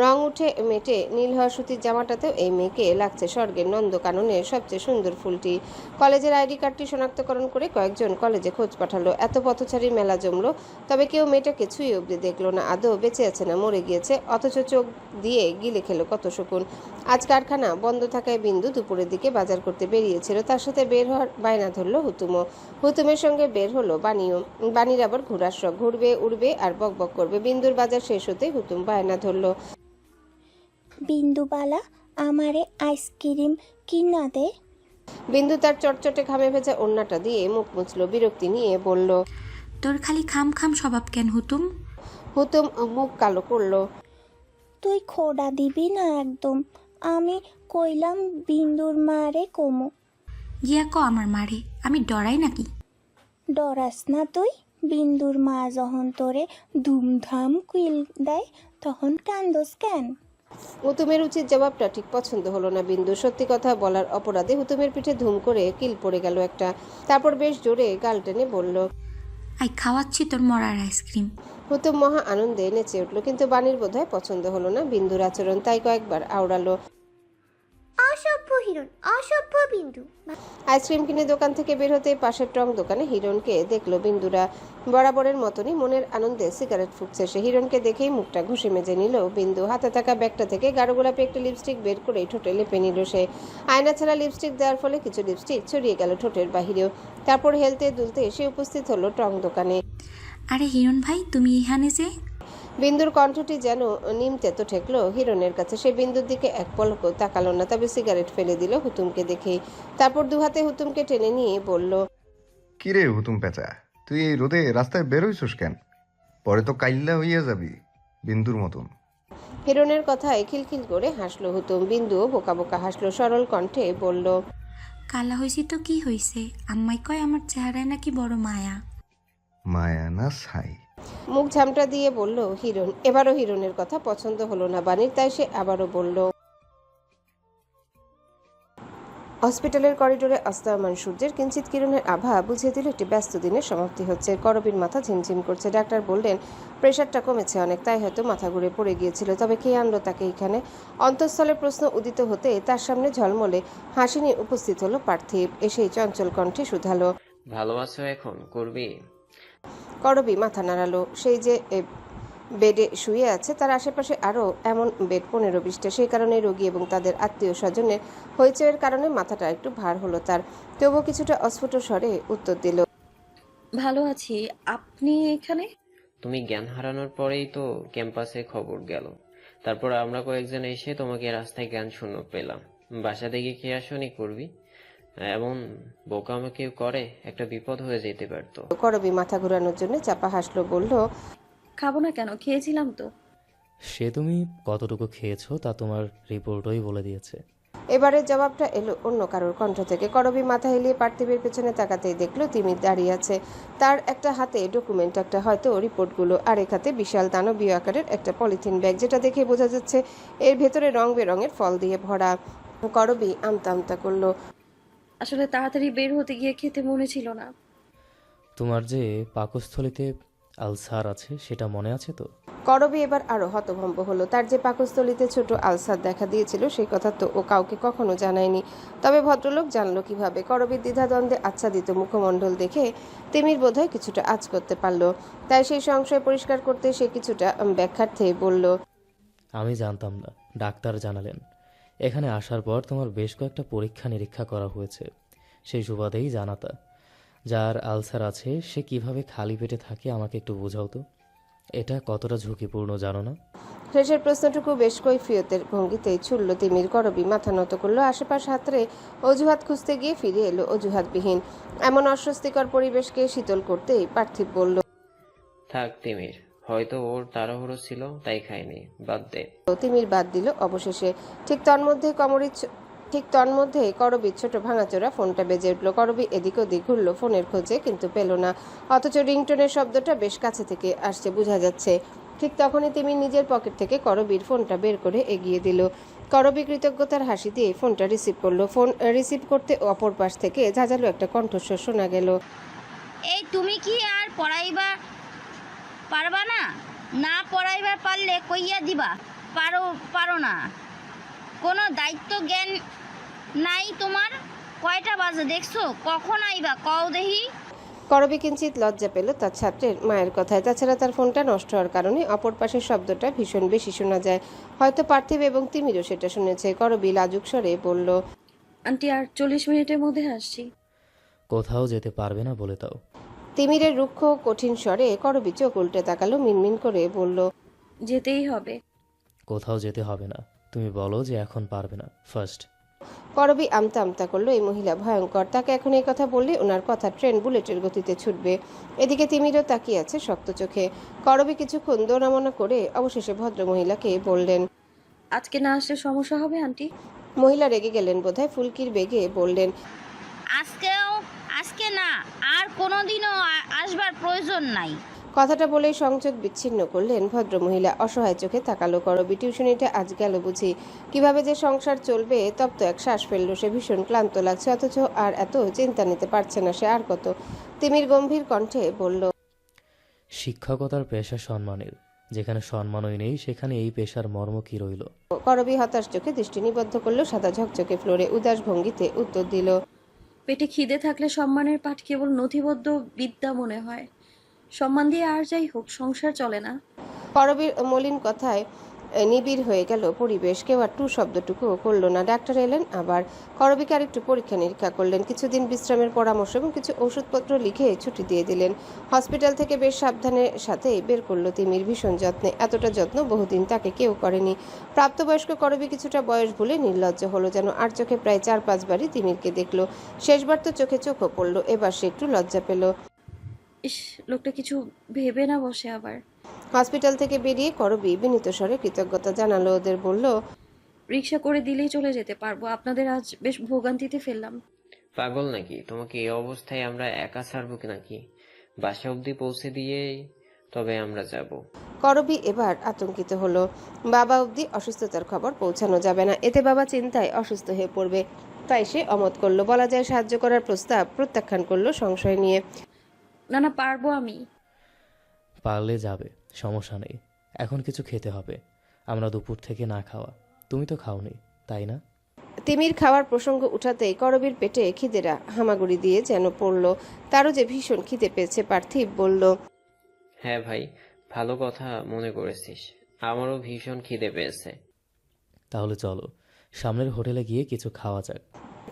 রং উঠে মেটে নীল হওয়া সুতির জামাটাতেও এই মেয়েকে লাগছে স্বর্গের নন্দকাননের সবচেয়ে সুন্দর ফুলটি। কলেজের আইডি কার্ডটি শনাক্তকরণ করে কয়েকজন কলেজে খোঁজ পাঠালো। এত পথচারী মেলা জমলো, তবে কেউ মেয়েটাকে ছুঁয়ে অবধি দেখলো না। আদৌ বেঁচে আছে না মরে গিয়েছে? অথচ চোখ দিয়ে গিলে খেলো কত শকুন। আজ কারখানা বন্ধ থাকায় বিন্দু দুপুরের দিকে বাজার করতে বেরিয়েছিল। তার সাথে বের হওয়ার বায়না ধরলো হুতুমও। হুতুমের সঙ্গে বের হলো বানিও। বানির আবার ঘোরার শখ, ঘুরবে উড়বে আর বক বক করবে। বিন্দুর বাজার শেষ হতেই হুতুম বায়না ধরলো, বিন্দুবালা আমারে আইসক্রিম কিনা দে। বিন্দু তার চটচটে ঘামে ভেজা ওড়নাটা দিয়ে মুখ মুছলো, বিরক্তি নিয়ে বলল, তোর খালি খাম খাম স্বভাব কেন হুতুম? হুতুম মুখ কালো করলো। তুই খোড়া দিবি না একদম। আমি কইলাম বিন্দুর মারে কমু। গিয়া ক আমার মারে, আমি ডরাই নাকি? ডরাস না তুই? বিন্দুর মা যখন তোরে ধুমধাম কুইল দেয় তখন কান্দোস কেন? হুতুমের উচিত জবাবটা ঠিক পছন্দ হলো না বিন্দু। সত্যি কথা বলার অপরাধে হুতুমের পিঠে ধুম করে কিল পড়ে গেল একটা। তারপর বেশ জোরে গাল টেনে বলল, আই খাওয়াচ্ছি তোর মরার আইসক্রিম। হুতুম মহা আনন্দে নেচে উঠল, কিন্তু বাণীর বোধহয় পছন্দ হলো না বিন্দুর আচরণ, তাই কয়েকবার আওড়ালো, অসভ্য হিরণ, অসভ্য বিন্দু। আইসক্রিম কিনে দোকান থেকে বের হতে পাশের টং দোকানে হিরণকে দেখলো বিন্দুরা। বরাবরের মতনই মনের আনন্দে সিগারেট ফুঁকছে সে। হিরণকে দেখেই মুখটা ঘুষে মেজে নিল বিন্দু। হাতে থাকা ব্যাগটা থেকে গাঢ় গোলাপি একটা লিপস্টিক বের করে ঠোঁটে লেপে নিল সে। আয়না ছাড়া লিপস্টিক দেওয়ার ফলে কিছু লিপস্টিক ছড়িয়ে গেল ঠোঁটের বাহিরেও। তারপর হেলতে দুলতে সে উপস্থিত হলো টং দোকানে। আরে হিরণ ভাই, তুমি এখানে যে? বিন্দুর কণ্ঠটি যেন নিমতে তো ঠেকলো হিরণের কাছে। সে বিন্দুর দিকে এক পলকও তাকালো না, তবে সিগারেট ফেলে দিল হুতুমকে দেখেই। তারপর দুহাতে হুতুমকে টেনে নিয়ে বলল, কিরে হুতুম পেঁচা, তুই এই রোদে রাস্তায় বেরোইছিস কেন? পরে তো কাইল্লা হইয়া যাবি বিন্দুর মতন। হিরণের কথায় খিলখিল করে হাসলো হুতুম। বিন্দুও বোকা বোকা হাসলো, সরল কণ্ঠে বলল, কালা হয়েছি তো কি হয়েছে? আম্মাই কয় আমার চেহারায় নাকি বড় মায়া। মায়া না ছাই। মুখ ঝামটা দিয়ে বলল হিরণ। এবারও হিরণের কথা পছন্দ হলো না বাণীর, তাই সে আবারও বলল, হসপিটালের করিডোরে অস্তমান সূর্যের কিঞ্চিত কিরণের আভা বুঝিয়ে দিল একটি ব্যস্ত দিনের সমাপ্তি হচ্ছে। করবীর মাথা ঝিমঝিম করছে। ডাক্তার বললেন প্রেশারটা কমেছে অনেক, তাই হয়তো মাথা ঘুরে পড়ে গিয়েছিল। তবে কে আনলো তাকে এখানে? অন্তঃস্থলে প্রশ্ন উদিত হতে তার সামনে ঝলমলে হাসি নিয়ে উপস্থিত হলো পার্থিব। এসেই চঞ্চল কণ্ঠে শুধালো, ভালো আছো এখন করবি? করবী মাথা নাড়ালো। সেই যে বেডে শুয়ে আছে, তার আশেপাশে আরও এমন বেড 15-20টা। সেই কারণে রোগী এবং তাদের আত্মীয় স্বজনের হইচয়ের কারণে মাথাটা একটু ভার হলো তার। তবুও কিছুটা অস্ফুট স্বরে উত্তর দিল, ভালো আছি। আপনি এখানে? তুমি জ্ঞান হারানোর পরেই তো ক্যাম্পাসে খবর গেল। তারপর আমরা কয়েকজন এসে তোমাকে রাস্তায় জ্ঞান শূন্য পেলাম। বাসা থেকে খেয়ে আসনি করবি? এমন বোকামো কেউ করে, একটা বিপদ হয়ে যেতে পারতো। করবী মাথা ঘুরানোর জন্য চাপা হাসলো, বলল, খাবো না কেন, খেয়েছিলাম তো। সে তুমি কতটুকু খেয়েছো তা তোমার রিপোর্টই বলে দিয়েছে। এবারের জবাবটা এলো অন্য কারোর কণ্ঠ থেকে। করবী মাথা হেলিয়ে পার্থিবের পেছনে তাকাতেই দেখলো তিমির দাঁড়িয়ে আছে। তার একটা হাতে ডকুমেন্ট, একটা হয়তো রিপোর্টগুলো, আর এক হাতে বিশাল দানবীয় আকারের একটা পলিথিন ব্যাগ, যেটা দেখে বোঝা যাচ্ছে এর ভেতরে রং বেরঙের ফল দিয়ে ভরা। করবী আমতা আমতা করলো, আসলে তাড়াতাড়ি বের হতে গিয়ে খেতে মনে ছিল না। তোমার যে পাকস্থলিতে আলসার আছে সেটা মনে আছে তো? করবী এবার আরো হতভম্ব হলো। তার যে পাকস্থলিতে ছোট আলসার দেখা দিয়েছিল সেই কথা তো ও কাউকে কখনো জানায়নি। তবে ভদ্রলোক জানলো কিভাবে? করবীর দ্বিধাদ্বন্দ্বে আচ্ছাদিত মুখমণ্ডল দেখে তিমির বোধহয় কিছুটা আঁচ করতে পারলো। তাই সেই সংশয় পরিষ্কার করতে সে কিছুটা ব্যাখ্যার্থে বলল, আমি জানতাম না, ডাক্তার জানালেন। এখানে আসার পর তোমার বেশ কয়েকটা পরীক্ষা নিরীক্ষা করা হয়েছে, সেই সুবাদেই জানাতা। যার আলসার আছে সে কিভাবে খালি পেটে থাকে আমাকে একটু বোঝাও তো। এটা কতটা ঝুঁকিপূর্ণ জানো না? শেষের প্রশ্নটুকু বেশ কৈফিয়তের ভঙ্গিতেই ছুড়ল তিমির। করবি মাথা নত করলো, আশেপাশ হাতড়ে অজুহাত খুঁজতে গিয়ে ফিরে এলো অজুহাতবিহীন। এমন অস্বস্তিকর পরিবেশকে শীতল করতেই পার্থিব বলল, থাক তিমির, হয়তো ওর তাড়াহুড়ো ছিল তাই খায়নি, বাদ দে। তিমির বাদ দিল অবশেষে। ঠিক তন্মধ্যে করবির ছোট ভাঙাচোরা ফোনটা বেজে উঠল। করবি এদিক ওদিক ঘুরল ফোনের খোঁজে, কিন্তু পেল না। অথচ রিংটোনের শব্দটা বেশ কাছে থেকে আসছে বোঝা যাচ্ছে। ঠিক তখনই তিমির নিজের পকেট থেকে করবির ফোনটা বের করে এগিয়ে দিল। করবি কৃতজ্ঞতার হাসি দিয়ে ফোনটা রিসিভ করলো। ফোন রিসিভ করতে অপর পাশ থেকে ঝাঁঝালো একটা কণ্ঠস্বর শোনা গেল। এই তুমি কি আর পড়াইবা পারবা না? না পড়াইবার পারলে কইয়া দিবা, পারো না? কোনো দায়িত্ব জ্ঞান নাই তোমার? কয়টা বাজে দেখছো? কখন আইবা কও দেহি? করবি কিঞ্চিত লজ্জা পেল তার ছাত্রের মায়ের কথায়। তাছাড়া তার ফোনটা নষ্ট হওয়ার কারণে অপর পাশের শব্দটা ভীষণ বেশি শোনা যায়। হয়তো পার্থিব এবং তিমিরও সেটা শুনেছে। করবি লাজুক স্বরে বলল, আন্টি আর 40 মিনিটের মধ্যে আসছি। কোথাও যেতে পারবে না বলে দাও। তিমিরের রুক্ষ কঠিন স্বরে করবি চোখ উল্টে তাকালো, মিনমিন করে বলল, যেতেই হবে। কোথাও যেতে হবে না, তুমি বলো যে এখন পারবে না ফার্স্ট। করবি আমতা আমতা করলো। এই মহিলা ভয়ঙ্কর, তাকে এখন এই কথা বললে ওনার কথা ট্রেন বুলেটের গতিতে ছুটবে। এদিকে তিমিরও তাকিয়ে আছে শক্ত চোখে। করবি কিছুক্ষণ দৌড়ামনা করে অবশেষে ভদ্র মহিলাকে বললেন, আজকে না আসলে সমস্যা হবে আন্টি? মহিলা রেগে গেলেন বোধহয়, ফুলকির বেগে বললেন, আজকে না, আর কোনোদিনও আসবার প্রয়োজন নাই। কথাটা বলেই সংযোগ বিচ্ছিন্ন করলেন ভদ্রমহিলা। অসহায় চোখে তাকালো করবি। টিউশনিটা আজ গেল বুঝি। কিভাবে যে সংসার চলবে তপ্ত এক শ্বাস ফেলল সে। ভীষণ ক্লান্ত লাগছে, অথচ আর এত চিন্তা নিতে পারছে না সে। আর কত? তিমির গম্ভীর কণ্ঠে বলল, শিক্ষকতার পেশা সম্মানের, যেখানে সম্মানই নেই সেখানে এই পেশার মর্ম কি রইল? করবি হতাশ চোখে দৃষ্টি নিবদ্ধ করলো সাদা ঝকঝকে ফ্লোরে। উদাস ভঙ্গিতে উত্তর দিল, পেটে খিদে থাকলে সম্মানের পাঠ কেবল নথিবদ্ধ বিদ্যা মনে হয়। সম্মান দিয়ে আর যাই হোক সংসার চলে না। করবির মলিন কথায় নিবিড় হয়ে গেল পরিবেশ। কেউ আর টু শব্দটুকু করলো না। ডাক্তার এলেন আবার। করবিকে আরেকটু পরীক্ষা নিরীক্ষা করলেন, কিছুদিন বিশ্রামের পরামর্শ এবং কিছু ওষুধপত্র লিখে ছুটি দিয়ে দিলেন। হসপিটাল থেকে বেশ সাবধানের সাথে বের করলো তিমির, ভীষণ যত্নে। এতটা যত্ন বহুদিন তাকে কেউ করেনি। প্রাপ্তবয়স্ক করবি কিছুটা বয়স ভুলে নির্লজ্জ হলো, যেন আর চোখে প্রায় 4-5 বারই তিমিরকে দেখলো। শেষবার তো চোখে চোখও পড়লো, এবার সে একটু লজ্জা পেল। ইস, লোকটা কিছু ভেবে না বসে আবার। হসপিটাল থেকে বেরিয়ে করবি বিনীত স্বরে কৃতজ্ঞতা জানালো ওদের। বলল, রিক্সা করে দিলেই চলে যেতে পারবো। আপনাদের আজ বেশ ভোগান্তিতে ফেললাম। পাগল নাকি? তোমাকে এই অবস্থায় আমরা একা ছাড়বো নাকি? বাসা অবধি পৌঁছে দিয়েই তবে আমরা যাব। করবি এবার আতঙ্কিত হলো। বাবা অবধি অসুস্থতার খবর পৌঁছানো যাবে না, এতে বাবা চিন্তায় অসুস্থ হয়ে পড়বে। তাই সে অমত করলো। বলা যায় সাহায্য করার প্রস্তাব প্রত্যাখ্যান করলো সংশয় নিয়ে। না না, পারবো আমি। পারলে যাবে, সমস্যা নেই। এখন কিছু খেতে হবে, আমরা দুপুর থেকে না খাওয়া। তুমি তো খাওনি তাই না? তিমির খাওয়ার প্রসঙ্গ উঠাতেই করবির পেটে খিদেরা হামাগুড়ি দিয়ে যেন পড়ল। তারও যে ভীষণ খিদে পেয়েছে। পার্থিব বলল, হ্যাঁ ভাই, ভালো কথা মনে করেছিস, আমারও ভীষণ খিদে পেয়েছে। তাহলে চলো সামনের হোটেলে গিয়ে কিছু খাওয়া যাক।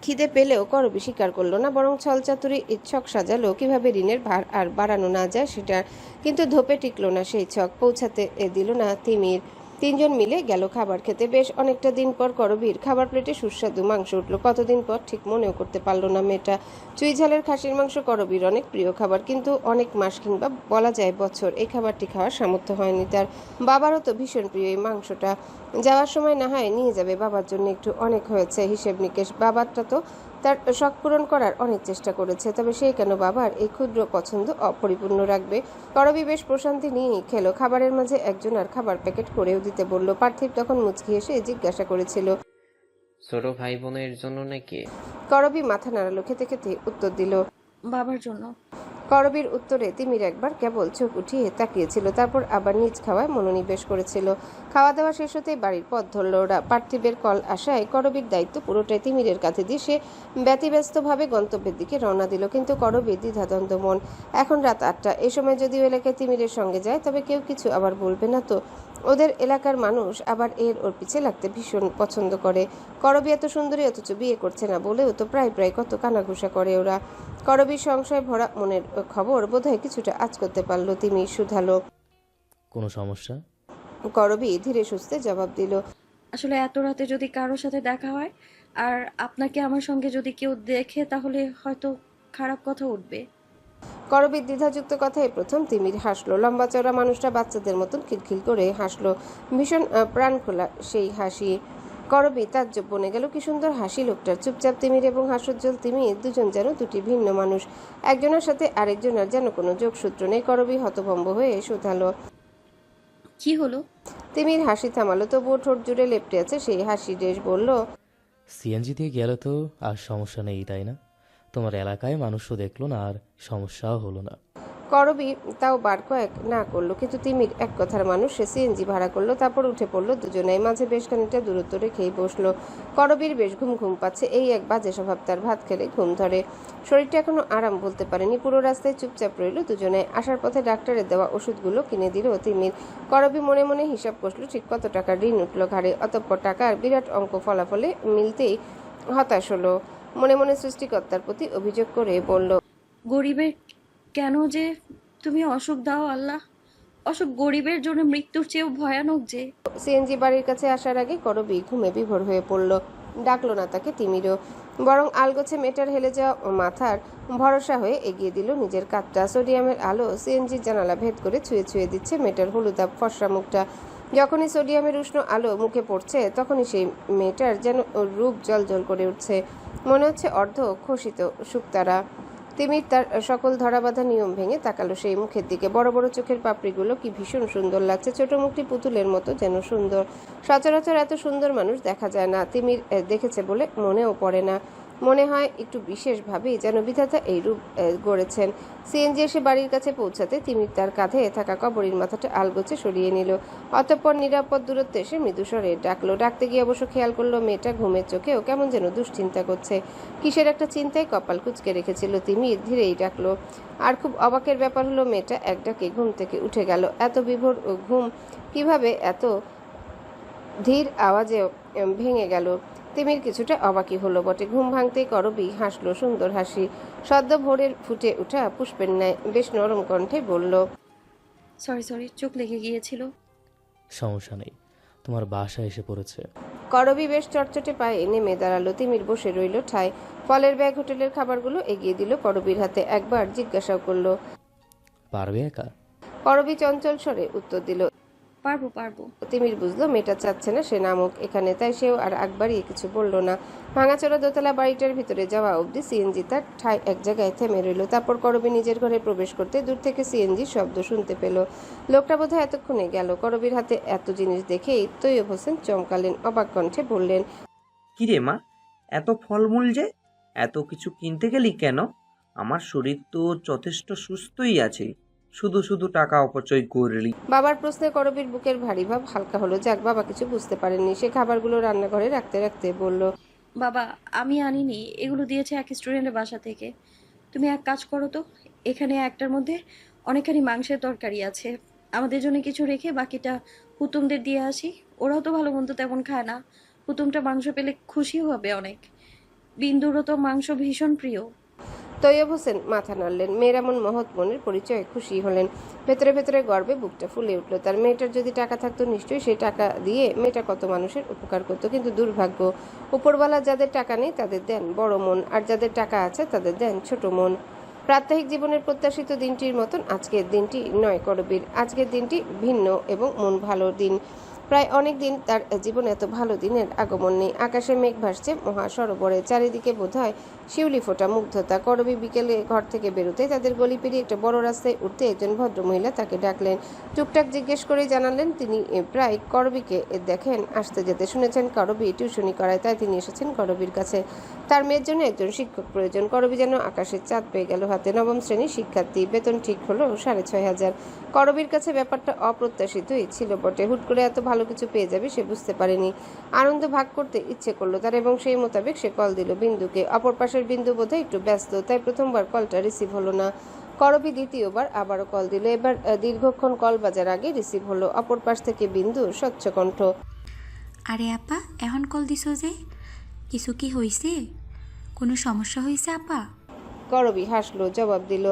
খিদে পেলেও করবি স্বীকার করলো না, বরং ছলচাতুরি ইচ্ছক সাজালো কিভাবে ঋণের ভার আর বাড়ানো না যায় সেটা। কিন্তু ধোপে টিকলো না সেই ছক, পৌঁছাতে দিল না তিমির। তিনজন মিলে গেল খাবার খেতে। বেশ অনেকটা দিন পর করবির খাবার প্লেটে সুস্বাদু মাংস উঠলো। কতদিন পর ঠিক মনেও করতে পারলো না মেয়েটা। চুই ঝালের খাসির মাংস করবির অনেক প্রিয় খাবার, কিন্তু অনেক মাস কিংবা বলা যায় বছর এই খাবারটি খাওয়ার সামর্থ্য হয়নি তার। বাবারও তো ভীষণ প্রিয় এই মাংসটা। যাওয়ার সময় না হয় নিয়ে যাবে বাবার জন্য একটু, অনেক হয়েছে হিসেব নিকেশ। বাবারটা তো তার শখ পূরণ করার অনেক চেষ্টা করেছে, তবে সে কেন বাবার এই ক্ষুদ্র পছন্দ অপরিপূর্ণ রাখবে? করবি বেশ প্রশান্তি নিয়েই খেলো। খাবারের মাঝে একজন আর খাবার প্যাকেট করেও দিতে বলল। পার্থিব তখন মুচকি এসে জিজ্ঞাসা করেছিল, ছোট ভাই বোনের জন্য নাকি? করবি মাথা নাড়ালো, খেতে খেতে উত্তর দিল, বাবার জন্য। করবীর উত্তরে তিমির একবার কেবল চোখ উঠিয়ে তাকিয়েছিল, তারপর আবার নিজ খাওয়ায় মনোনিবেশ করেছিল। খাওয়া দাওয়া শেষ হতেই বাড়ির পথ ধরল ওরা। পার্থিবের কল আসায় করবীর দায়িত্ব পুরোটাই তিমিরের কাছে দিয়ে সে ব্যতিব্যস্তভাবে গন্তব্যের দিকে রওনা দিল। কিন্তু করবীর দ্বিধাদ্বন্দ্ব মন। এখন রাত 8টা। এই সময় যদি ও এলাকায় তিমিরের সঙ্গে যায় তবে কেউ কিছু আবার বলবে না তো? ওদের এলাকার মানুষ আবার ওর পিছে লাগতে ভীষণ পছন্দ করে। করবী এত সুন্দরী অথচ বিয়ে করছে না বলেও তো প্রায় প্রায় কত কানাঘুষা করে ওরা। করবীর সংশয় ভরা মনের খবর বোধহয় কিছুটা আঁচ করতে পারল তিমি। শুধালো, কোনো সমস্যা? করবী ধীরে সুস্থে জবাব দিল, আসলে এত রাতে যদি কারোর সাথে দেখা হয় আর আপনাকে আমার সঙ্গে যদি কেউ দেখে তাহলে হয়তো খারাপ কথা উঠবে। করবীর দ্বিধাযুক্ত কথায় প্রথম তিমির হাসলো। লম্বা চওড়া মানুষটা বাচ্চাদের মতন খিলখিল করে হাসলো, ভীষণ প্রাণ খোলা সেই হাসি। করবী তাজ্জব বনে গেল, কি সুন্দর হাসি লোকটার। চুপচাপ তিমির এবং হাস্যোজ্জ্বল তিমির দুজন যেন দুটি ভিন্ন মানুষ, একজনের সাথে আরেকজনের যেন কোনো যোগসূত্র নেই। করবী হতভম্ব হয়ে শুধালো, কি হলো? তিমির হাসি থামালো, তবুও ঠোঁট জুড়ে লেপ্টে আছে সেই হাসি। দেশ বলল, সিএনজি দিয়ে গেলে তো আর সমস্যা নেই, তাই না? তোমার এলাকায় মানুষও দেখলো না আর সমস্যাও হলো না। করবী তাও বার কয়েক না করলো, কিন্তু তিমির এক কথার মানুষ। সে সিএনজি ভাড়া করলো, তারপর উঠে পড়লো দুজনেই। মাঝে বেশ খানিকটা দূরত্ব রেখেই বসলো। করবীর বেশ ঘুম ঘুম পাচ্ছে, এই এক বাজে স্বভাব তার। ভাত খেলে ঘুম ধরে, শরীরটা এখনো আরাম বলতে পারেনি। পুরো রাস্তায় চুপচাপ রইল দুজনে। আসার পথে ডাক্তারের দেওয়া ওষুধগুলো কিনে দিল তিমির। করবী মনে মনে হিসাব কষলো ঠিক কত টাকার ঋণ উঠলো ঘাড়ে। অতঃপর টাকার বিরাট অঙ্ক ফলাফলে মিলতেই হতাশ হলো। মনে মনে সৃষ্টিকর্তার প্রতি অভিযোগ করে বলল, গরিবের কেন যে তুমি অসুখ দাও আল্লাহ? অসুখ গরিবের জন্য মৃত্যুর চেয়েও ভয়ানক যে। সিএনজি বাড়ির কাছে আসার আগে করবী ঘুমে বিভোর হয়ে পড়ল। ডাকলো না তাকে তিমিরও, বরং আলগোছে মেটার হেলে যাওয়া মাথার ভরসা হয়ে এগিয়ে দিল নিজের কাপটা। সোডিয়ামের আলো সিএনজির জানালা ভেদ করে ছুঁয়ে ছুঁয়ে দিচ্ছে মেটার হলুদাভ ফর্সা মুখটা। যখনই সোডিয়ামের উষ্ণ আলো মুখে পড়ছে তখনই সেই মেয়েটার যেন রূপ জলজল করে উঠছে, মনে হচ্ছে অর্ধ খোসিত শুকতারা। তিমির তার সকল ধরাবাঁধা নিয়ম ভেঙে তাকালো সেই মুখের দিকে। বড় বড় চোখের পাপড়িগুলো কি ভীষণ সুন্দর লাগছে, ছোট মুখটি পুতুলের মতো যেন সুন্দর। সচরাচর এত সুন্দর মানুষ দেখা যায় না। তিমির দেখেছে বলে মনেও পড়ে না, মনে হয় একটু বিশেষভাবেই যেন বিধাতা এই রূপ গড়েছেন। সিএনজি এসে বাড়ির কাছে পৌঁছাতে তিমির তার কাঁধে থাকা কবরীর মাথাটা আলগোছে সরিয়ে নিল। অতঃপর নিরাপদ দূরত্বে এসে মৃদুস্বরে ডাকলো। ডাকতে গিয়ে অবশ্য খেয়াল করলো মেয়েটা ঘুমের চোখেও কেমন যেন দুশ্চিন্তা করছে। কিসের একটা চিন্তায় কপাল কুঁচকে রেখেছিল তিমির। ধীরেই ডাকলো। আর খুব অবাকের ব্যাপার হলো মেয়েটা এক ডাকে ঘুম থেকে উঠে গেল। এত বিভোর ঘুম কিভাবে এত ধীর আওয়াজে ভেঙে গেল? তিমির কিছুটা অবাকই হলো বটে। ঘুম ভাঙতেই করবী হাসলো, সুন্দর হাসি। সদ্য ভোরের ফুটে ওঠা পুষ্পের ন্যায় বেশ নরম কণ্ঠে বলল, সরি চোখ লেগে গিয়েছিল। সমস্যা নেই, তোমার বাসা এসে পড়েছে। করবী বেশ চটচটে পায়ে নেমে দাঁড়ালো। তিমির বসে রইল ঠায়। ফলের ব্যাগ হোটেলের খাবারগুলো এগিয়ে দিল করবীর হাতে। একবার জিজ্ঞাসাও করলো, পারবে একা? করবী চঞ্চল স্বরে উত্তর দিল, পারবো। তিমির বুঝলো মেয়েটা চাচ্ছে না সে নামুক এখানে, তাই সেও আর একবারই কিছু বলল না। ভাঙাচোরা দোতলা বাড়িটার ভিতরে যাওয়া অবধি সিএনজি তার ঠায় এক জায়গায় থেমে রইল। তারপর করবী নিজের ঘরে প্রবেশ করতে দূর থেকে সিএনজির শব্দ শুনতে পেল। লোকটা বোধহয় এতক্ষণে গেল। করবীর হাতে এত জিনিস দেখেই তৈয়ব হোসেন চমকালেন, অবাক কণ্ঠে বললেন, কিরে মা, এত ফলমূল যে, এত কিছু কিনতে গেলি কেন? আমার শরীর তো যথেষ্ট সুস্থই আছে, শুধু শুধু টাকা অপচয় করলি। বাবার প্রশ্নে করবীর বুকের ভারী ভাব হালকা হলো। যাক, বাবা কিছু বুঝতে পারেননি। সে খাবারগুলো রান্নাঘরে রাখতে রাখতে বলল, বাবা আমি আনিনি, এগুলো দিয়েছে এক স্টুডেন্টের বাসা থেকে। তুমি এক কাজ করো তো, এখানে একটার মধ্যে অনেকখানি মাংসের তরকারি আছে, আমাদের জন্য কিছু রেখে বাকিটা হুতুমদের দিয়ে আসি। ওরাও তো ভালো মন্দ তেমন খায় না, হুতুমটা মাংস পেলে খুশি হবে অনেক। বিন্দুরও তো মাংস ভীষণ প্রিয়। তৈয়ব হোসেন মাথা নাড়লেন। মেয়ের এমন মহৎ মনের পরিচয় খুশি হলেন। ভেতরে ভেতরে গর্বে বুকটা ফুলে উঠল তার। মেয়েটার যদি টাকা থাকতো নিশ্চয়ই সেই টাকা দিয়ে মেয়েটা কত মানুষের উপকার করতো। কিন্তু দুর্ভাগ্য, উপরওয়ালা যাদের টাকা নেই তাদের দেন বড় মন, আর যাদের টাকা আছে তাদের দেন ছোট মন। প্রাত্যহিক জীবনের প্রত্যাশিত দিনটির মতন আজকের দিনটি নয় করবীর। আজকের দিনটি ভিন্ন এবং মন ভালো দিন। প্রায় অনেক দিন তার জীবনে এত ভালো দিনের আগমন নেই। আকাশে মেঘ ভাসছে মহাসরোবরে, চারিদিকে বোধহয় শিউলি ফোটা মুগ্ধতা। করবী বিকেলে ঘর থেকে বেরোতে তাদের গলি পেরিয়ে একটা বড় রাস্তায় উঠতে একজন ভদ্রমহিলা তাকে ডাকলেন। টুকটাক জিজ্ঞেস করেই জানালেন তিনি প্রায় করবীকে দেখেন আসতে যেতে। শুনেছেন করবী টিউশনি করায়, তাই তিনি এসেছেন করবীর কাছে। তার মেয়ের জন্য একজন শিক্ষক প্রয়োজন। করবী যেন আকাশের চাঁদ পেয়ে গেল হাতে। নবম শ্রেণীর শিক্ষার্থী, বেতন ঠিক হলো 6,500। করবীর কাছে ব্যাপারটা অপ্রত্যাশিতই ছিল বটে। হুট করে এত ভালো কিছু পেয়ে যাবে সে বুঝতে পারেনি। আনন্দ ভাগ করতে ইচ্ছে করলো তার এবং সেই মোতাবেক সে কল দিল বিন্দুকে। অপর পাশের বিন্দু বোধহয় একটু ব্যস্ত, তাই প্রথমবার কলটা রিসিভ হলো না। করবী দ্বিতীয়বার আবারও কল দিল। এবার দীর্ঘক্ষণ কল বাজার আগে রিসিভ হলো। অপর পাশ থেকে বিন্দু স্বচ্ছ কণ্ঠ। আরে আপা, এখন কল দিছো যে? কিছু কি হইছে? কোনো সমস্যা হয়েছে আপা? করবী হাসলো, জবাব দিল,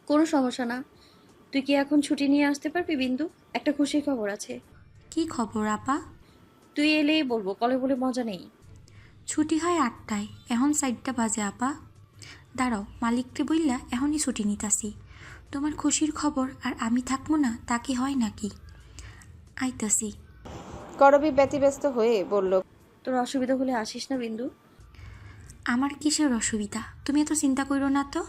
কোনো সমস্যা না। তুই কি এখন ছুটি নিয়ে আসতে পারবি বিন্দু? একটা খুশির খবর আছে। কি খবর আপা? তুই এলেই বলবো, কলে বলে মজা নেই। ছুটি হয় 8টায়, এখন 4টা বাজে আপা। দাঁড়াও, মালিককে বললা এখনই ছুটি নিতাছি। তোমার খুশির খবর আর আমি থাকবো না, তা কি হয় নাকি? আইতাছি। করবী ব্যতিব্যস্ত হয়ে বলল, তোর অসুবিধা হলে আসিস না বিন্দু। আমার কিসের অসুবিধা? তুমি এত চিন্তা করো না তো,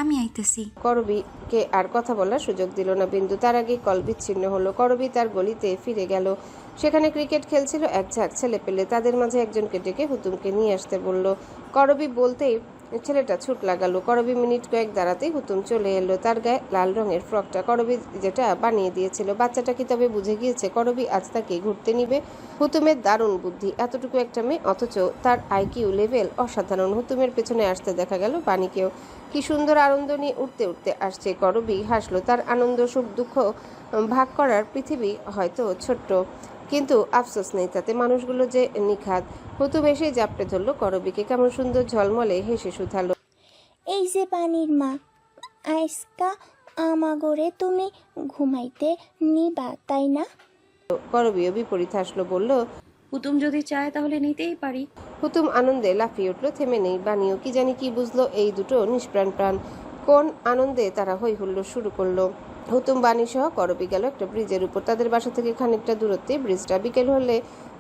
আমি আইতেছি। করবীকে আর কথা বলার সুযোগ দিল না বিন্দু। তার আগে কল বিচ্ছিন্ন হলো। করবী তার গলিতে ফিরে গেল। সেখানে ক্রিকেট খেলছিল এক ঝাঁক ছেলে পেলে। তাদের মাঝে একজনকে ডেকে হুতুমকে নিয়ে আসতে বলল। করবী বলতেই ছেলেটা ছুট লাগালো। করবী মিনিট কয়েক দাঁড়াতেই হুতুম চলে এলো। তার গায়ে লাল রঙের ফ্রকটা, করবী যেটা বানিয়ে দিয়েছিল। বাচ্চাটা কি তবে বুঝে গিয়েছে করবী আজ তাকে ঘুরতে নিবে? হুতুমের দারুণ বুদ্ধি। এতটুকু একটা মেয়ে, অথচ তার আইকিউ লেভেল অসাধারণ। হুতুমের পেছনে আসতে দেখা গেল বাণীকেও। কি সুন্দর আনন্দ নিয়ে উঠতে উঠতে আসছে। করবী হাসলো। তার আনন্দ সুখ দুঃখ ভাগ করার পৃথিবী হয়তো ছোট্ট, কিন্তু আফসোস নেই তাতে। মানুষগুলো যে নিখাত। হুতুম এসে জাপটে ধরলো করবীকে। কেমন সুন্দর ঝলমলে হেসে শুধালো, এই যে পানির মা, আজকা আমাগরে তুমি ঘুমাইতে নিবা তাই না? করবীও বিপরীত হাসলো, বলল, হুতুম যদি চায় তাহলে নিতেই পারি। হুতুম আনন্দে লাফিয়ে উঠলো, থেমে নেই। বানিও কি জানি কি বুঝলো এই দুটো নিষ্প্রাণ প্রাণ। কোন আনন্দে তারা হই হুল্লোড় শুরু করলো। হুতুম বাণী সহ করবী গেল একটা ব্রিজের উপর। তাদের বাসা থেকে খানিকটা দূরত্বে ব্রিজটা। বিকেল হলে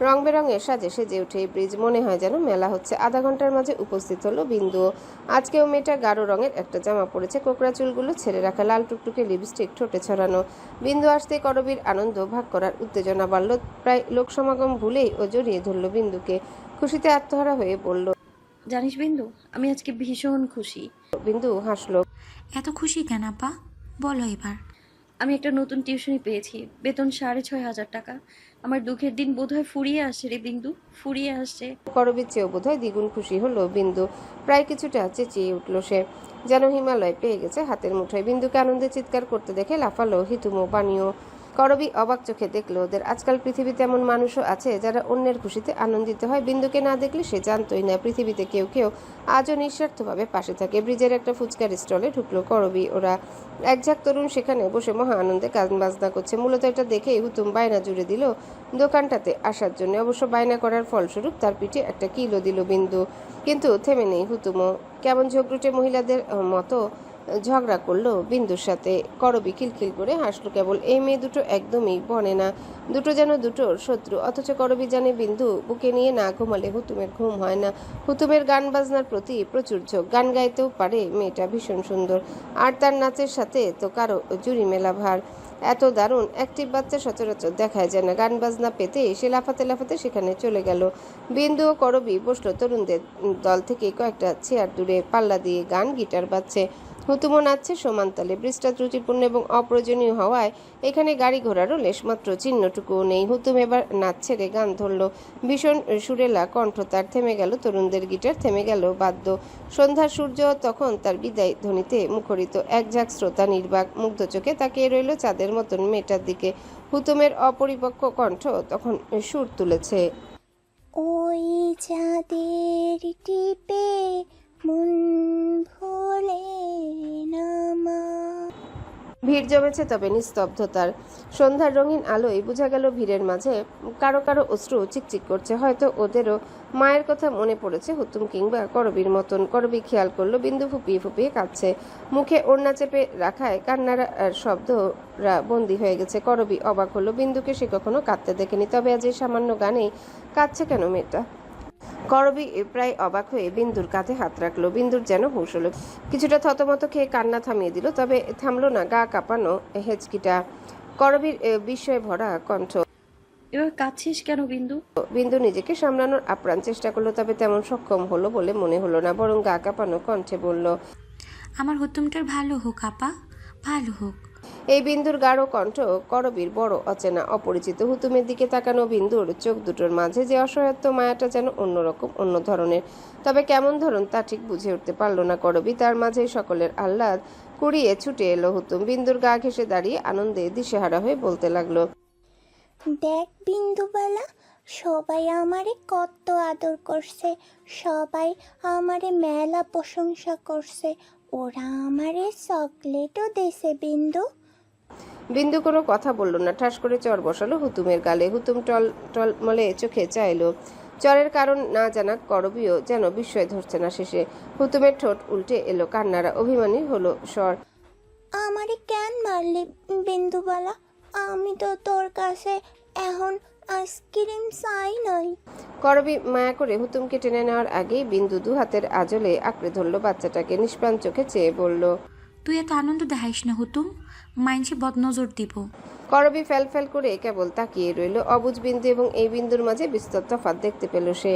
রং বেরঙের সাজে সেজে ওঠে এই ব্রিজ। মনে হয় যেন মেলা হচ্ছে। আধা ঘন্টার মাঝে উপস্থিত হলো বিন্দুও। আজকেও মেয়েটা গাঢ় রঙের একটা জামা পরেছে, কোকড়া চুলগুলো ছেড়ে রাখা, লাল টুকটুকে লিপস্টিক ঠোঁটে ছড়ানো। বিন্দু আসতে করবীর আনন্দ ভাগ করার উত্তেজনা বাড়ল। প্রায় লোক সমাগম ভুলেই ও জড়িয়ে ধরল বিন্দুকে। খুশিতে আত্মহারা হয়ে বলল, জানিস বিন্দু, আমি আজকে ভীষণ খুশি। বিন্দু হাসলো। এত খুশি কেন আপা? বলো এবার। আমি একটা নতুন টিউশনি পেয়েছি, বেতন 6,500 টাকা। আমার দুঃখের দিন বোধহয় ফুরিয়ে আসছে রে বিন্দু, ফুরিয়ে আসছে। করবীর চেয়েও বোধহয় দ্বিগুণ খুশি হলো বিন্দু। প্রায় কিছুটা চেঁচিয়ে উঠল সে, যেন হিমালয় পেয়ে গেছে হাতের মুঠোয়। বিন্দুকে আনন্দে চিৎকার করতে দেখে লাফালো হিতুমও, বানিও। করবী অবাক চোখে দেখলো ওদের। আজকাল পৃথিবীতে এমন মানুষও আছে যারা অন্যের খুশিতে আনন্দিত হয়। বিন্দুকে না দেখলে সে জানতোই না পৃথিবীতে কেউ কেউ আজও নিঃস্বার্থভাবে পাশে থাকে। ব্রিজের একটা ফুচকার স্টলে ঢুকলো করবী। ওরা এক ঝাঁক তরুণ সেখানে বসে মহা আনন্দে গান বাজনা করছে। মূলত এটা দেখেই হুতুম বায়না জুড়ে দিল দোকানটাতে আসার জন্য। অবশ্য বায়না করার ফলস্বরূপ তার পিঠে একটা কিলো দিল বিন্দু। কিন্তু থেমে নেই হুতুমও। কেমন ঝগড়ুটে মহিলাদের মতো ঝগড়া করলো বিন্দুর সাথে। করবী খিলখিল করে হাসলো কেবল। এই মেয়ে দুটো একদমই বনে না, দুটো যেন দুটোর শত্রু। অথচ করবী জানে বিন্দু বুকে নিয়ে না ঘুমালে হুতুমের ঘুম হয় না। হুতুমের গান বাজনার প্রতি প্রচুর ঝোঁক। গান গাইতেও পারে মেয়েটা, ভীষণ সুন্দর। আর তার নাচের সাথে তো কারো জুড়ি মেলা ভার। এত দারুণ অ্যাক্টিভ বাচ্চা সচরাচর দেখায় যায় না। গান বাজনা পেতে সে লাফাতে লাফাতে সেখানে চলে গেল। বিন্দু ও করবী বসলো তরুণদের দল থেকে কয়েকটা চেয়ার দূরে। পাল্লা দিয়ে গান, গিটার বাজছে। হুতুমও নাচছে সমান তালে। ব্রিজটা ত্রুটিপূর্ণ এবং অপ্রয়োজনীয় হওয়ায় এখানে গাড়ি ঘোড়ারও লেশমাত্র চিহ্নটুকুও নেই। হুতুম এবার নাচ ছেড়ে গান ধরলো। ভীষণ সুরেলা কণ্ঠ তার। থেমে গেল তরুণদের গিটার, থেমে গেল বাদ্য। সন্ধ্যার সূর্য তখন তার বিদায় ধ্বনিতে মুখরিত। এক ঝাঁক শ্রোতা নির্বাক মুগ্ধ চোখে তাকিয়ে রইল চাঁদের মতন মেয়েটার দিকে। হুতুমের অপরিপক্ক কণ্ঠ তখন সুর তুলেছে, ওই চাঁদের টিপে মন ভোলে না মা। ভিড় জমেছে, তবে নিস্তব্ধতার। সন্ধ্যার রঙিন আলোয় বোঝা গেল ভিড়ের মাঝে কারো কারো অশ্রু চিকচিক করছে। হয়তো ওদেরও মায়ের কথা মনে পড়েছে, হুতুম কিংবা করবীর মতন। করবী খেয়াল করলো বিন্দু ফুপিয়ে ফুপিয়ে কাঁদছে। মুখে ওড়না চেপে রাখায় কান্নার শব্দরা বন্দী হয়ে গেছে। করবী অবাক হলো, বিন্দুকে সে কখনো কাঁদতে দেখেনি। তবে আজ এই সামান্য গানেই কাঁদছে কেন মেয়েটা? করবী প্রায় অবাক হয়ে বিন্দুর কাঁধে হাত রাখলো। বিন্দুর যেন হুঁশ হলো, কিছুটা থতমত খেয়ে কান্না থামিয়ে দিল। তবে থামলো না গা কাঁপানো হেঁচকিটা। করবীর বিস্ময়ে ভরা কণ্ঠ। এবার কাঁদছিস কেন বিন্দু? বিন্দু নিজেকে সামলানোর আপ্রাণ চেষ্টা করলো, তবে তেমন সক্ষম হলো বলে মনে হলো না। বরং গা কাঁপানো কণ্ঠে বলল, আমার হুতুমটার ভালো হোক আপা, ভালো হোক। এই বিন্দুর গাঢ় কণ্ঠ করবীর বড় অচেনা, অপরিচিত। হুতুমের দিকে তাকানো বিন্দুর চোখ দুটোর মাঝে যে অসহায়ত্ব, মায়াটা যেন অন্যরকম, অন্য ধরনের। তবে কেমন ধরন তা ঠিক বুঝে উঠতে পারল না করবী। তার মাঝেই সকলের আহ্লাদ কুড়িয়ে ছুটে এলো হুতুম। বিন্দুর গা ঘেঁষে দাঁড়িয়ে আনন্দে দিশেহারা হয়ে বলতে লাগলো, দেখ বিন্দুবালা, সবাই আমারে কত আদর করছে, সবাই আমারে মেলা প্রশংসা করছে, ওরা আমারে চকলেটও দেছে বিন্দু। বিন্দু কোনো কথা বলল না, ঠাস করে চর বসালো হুতুমের গালে। হুতুম টল টল মলে চোখে চাইলো। চরের কারণ না জানা করবীও যেন বিস্ময় ধরছে না শেষে। হুতুমের ঠোঁট উল্টে এলো, কান্নারা অভিমানী হলো স্বর। আমারে কেন মারলি বিন্দুবালা? আমি তো তোর কাছে এখন আইসক্রিম চাই নাই। করবী মায়া করে হুতুমকে টেনে নেওয়ার আগেই বিন্দু দু হাতের আজলে আঁকড়ে ধরলো বাচ্চাটাকে। নিষ্প্রাণ চোখে চেয়ে বলল, তুই এত আনন্দ দেখাইস না হুতুম, মাইনসে বদনজর দিব। করবী ফ্যাল ফ্যাল করে কেবল তাকিয়ে রইল। অবুঝ বিন্দু এবং এই বিন্দুর মাঝে বিস্তর তফাৎ দেখতে পেল সে।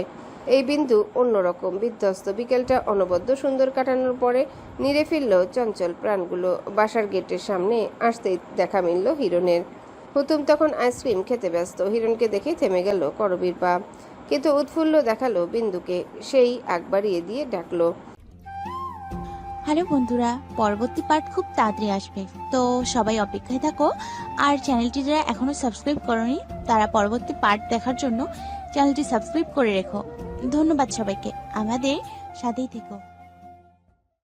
এই বিন্দু অন্যরকম, বিধ্বস্ত। বিকেলটা অনবদ্য সুন্দর কাটানোর পরে নিরে ফিরল চঞ্চল প্রাণগুলো। বাসার গেটের সামনে আসতেই দেখা মিলল হিরণের। হুতুম তখন আইসক্রিম খেতে ব্যস্ত। হিরণকে দেখেই থেমে গেল করবীর পা, কিন্তু উৎফুল্ল দেখালো বিন্দুকে। সেই আগ বাড়িয়ে দিয়ে ডাকলো, হ্যালো বন্ধুরা, পরবর্তী পার্ট খুব তাড়াতাড়ি আসবে, তো সবাই অপেক্ষায় থাকো। আর চ্যানেলটি যারা এখনো সাবস্ক্রাইব করনি তারা পরবর্তী পার্ট দেখার জন্য চ্যানেলটি সাবস্ক্রাইব করে রেখো। ধন্যবাদ সবাইকে, আমাদের সাথেই থেকো।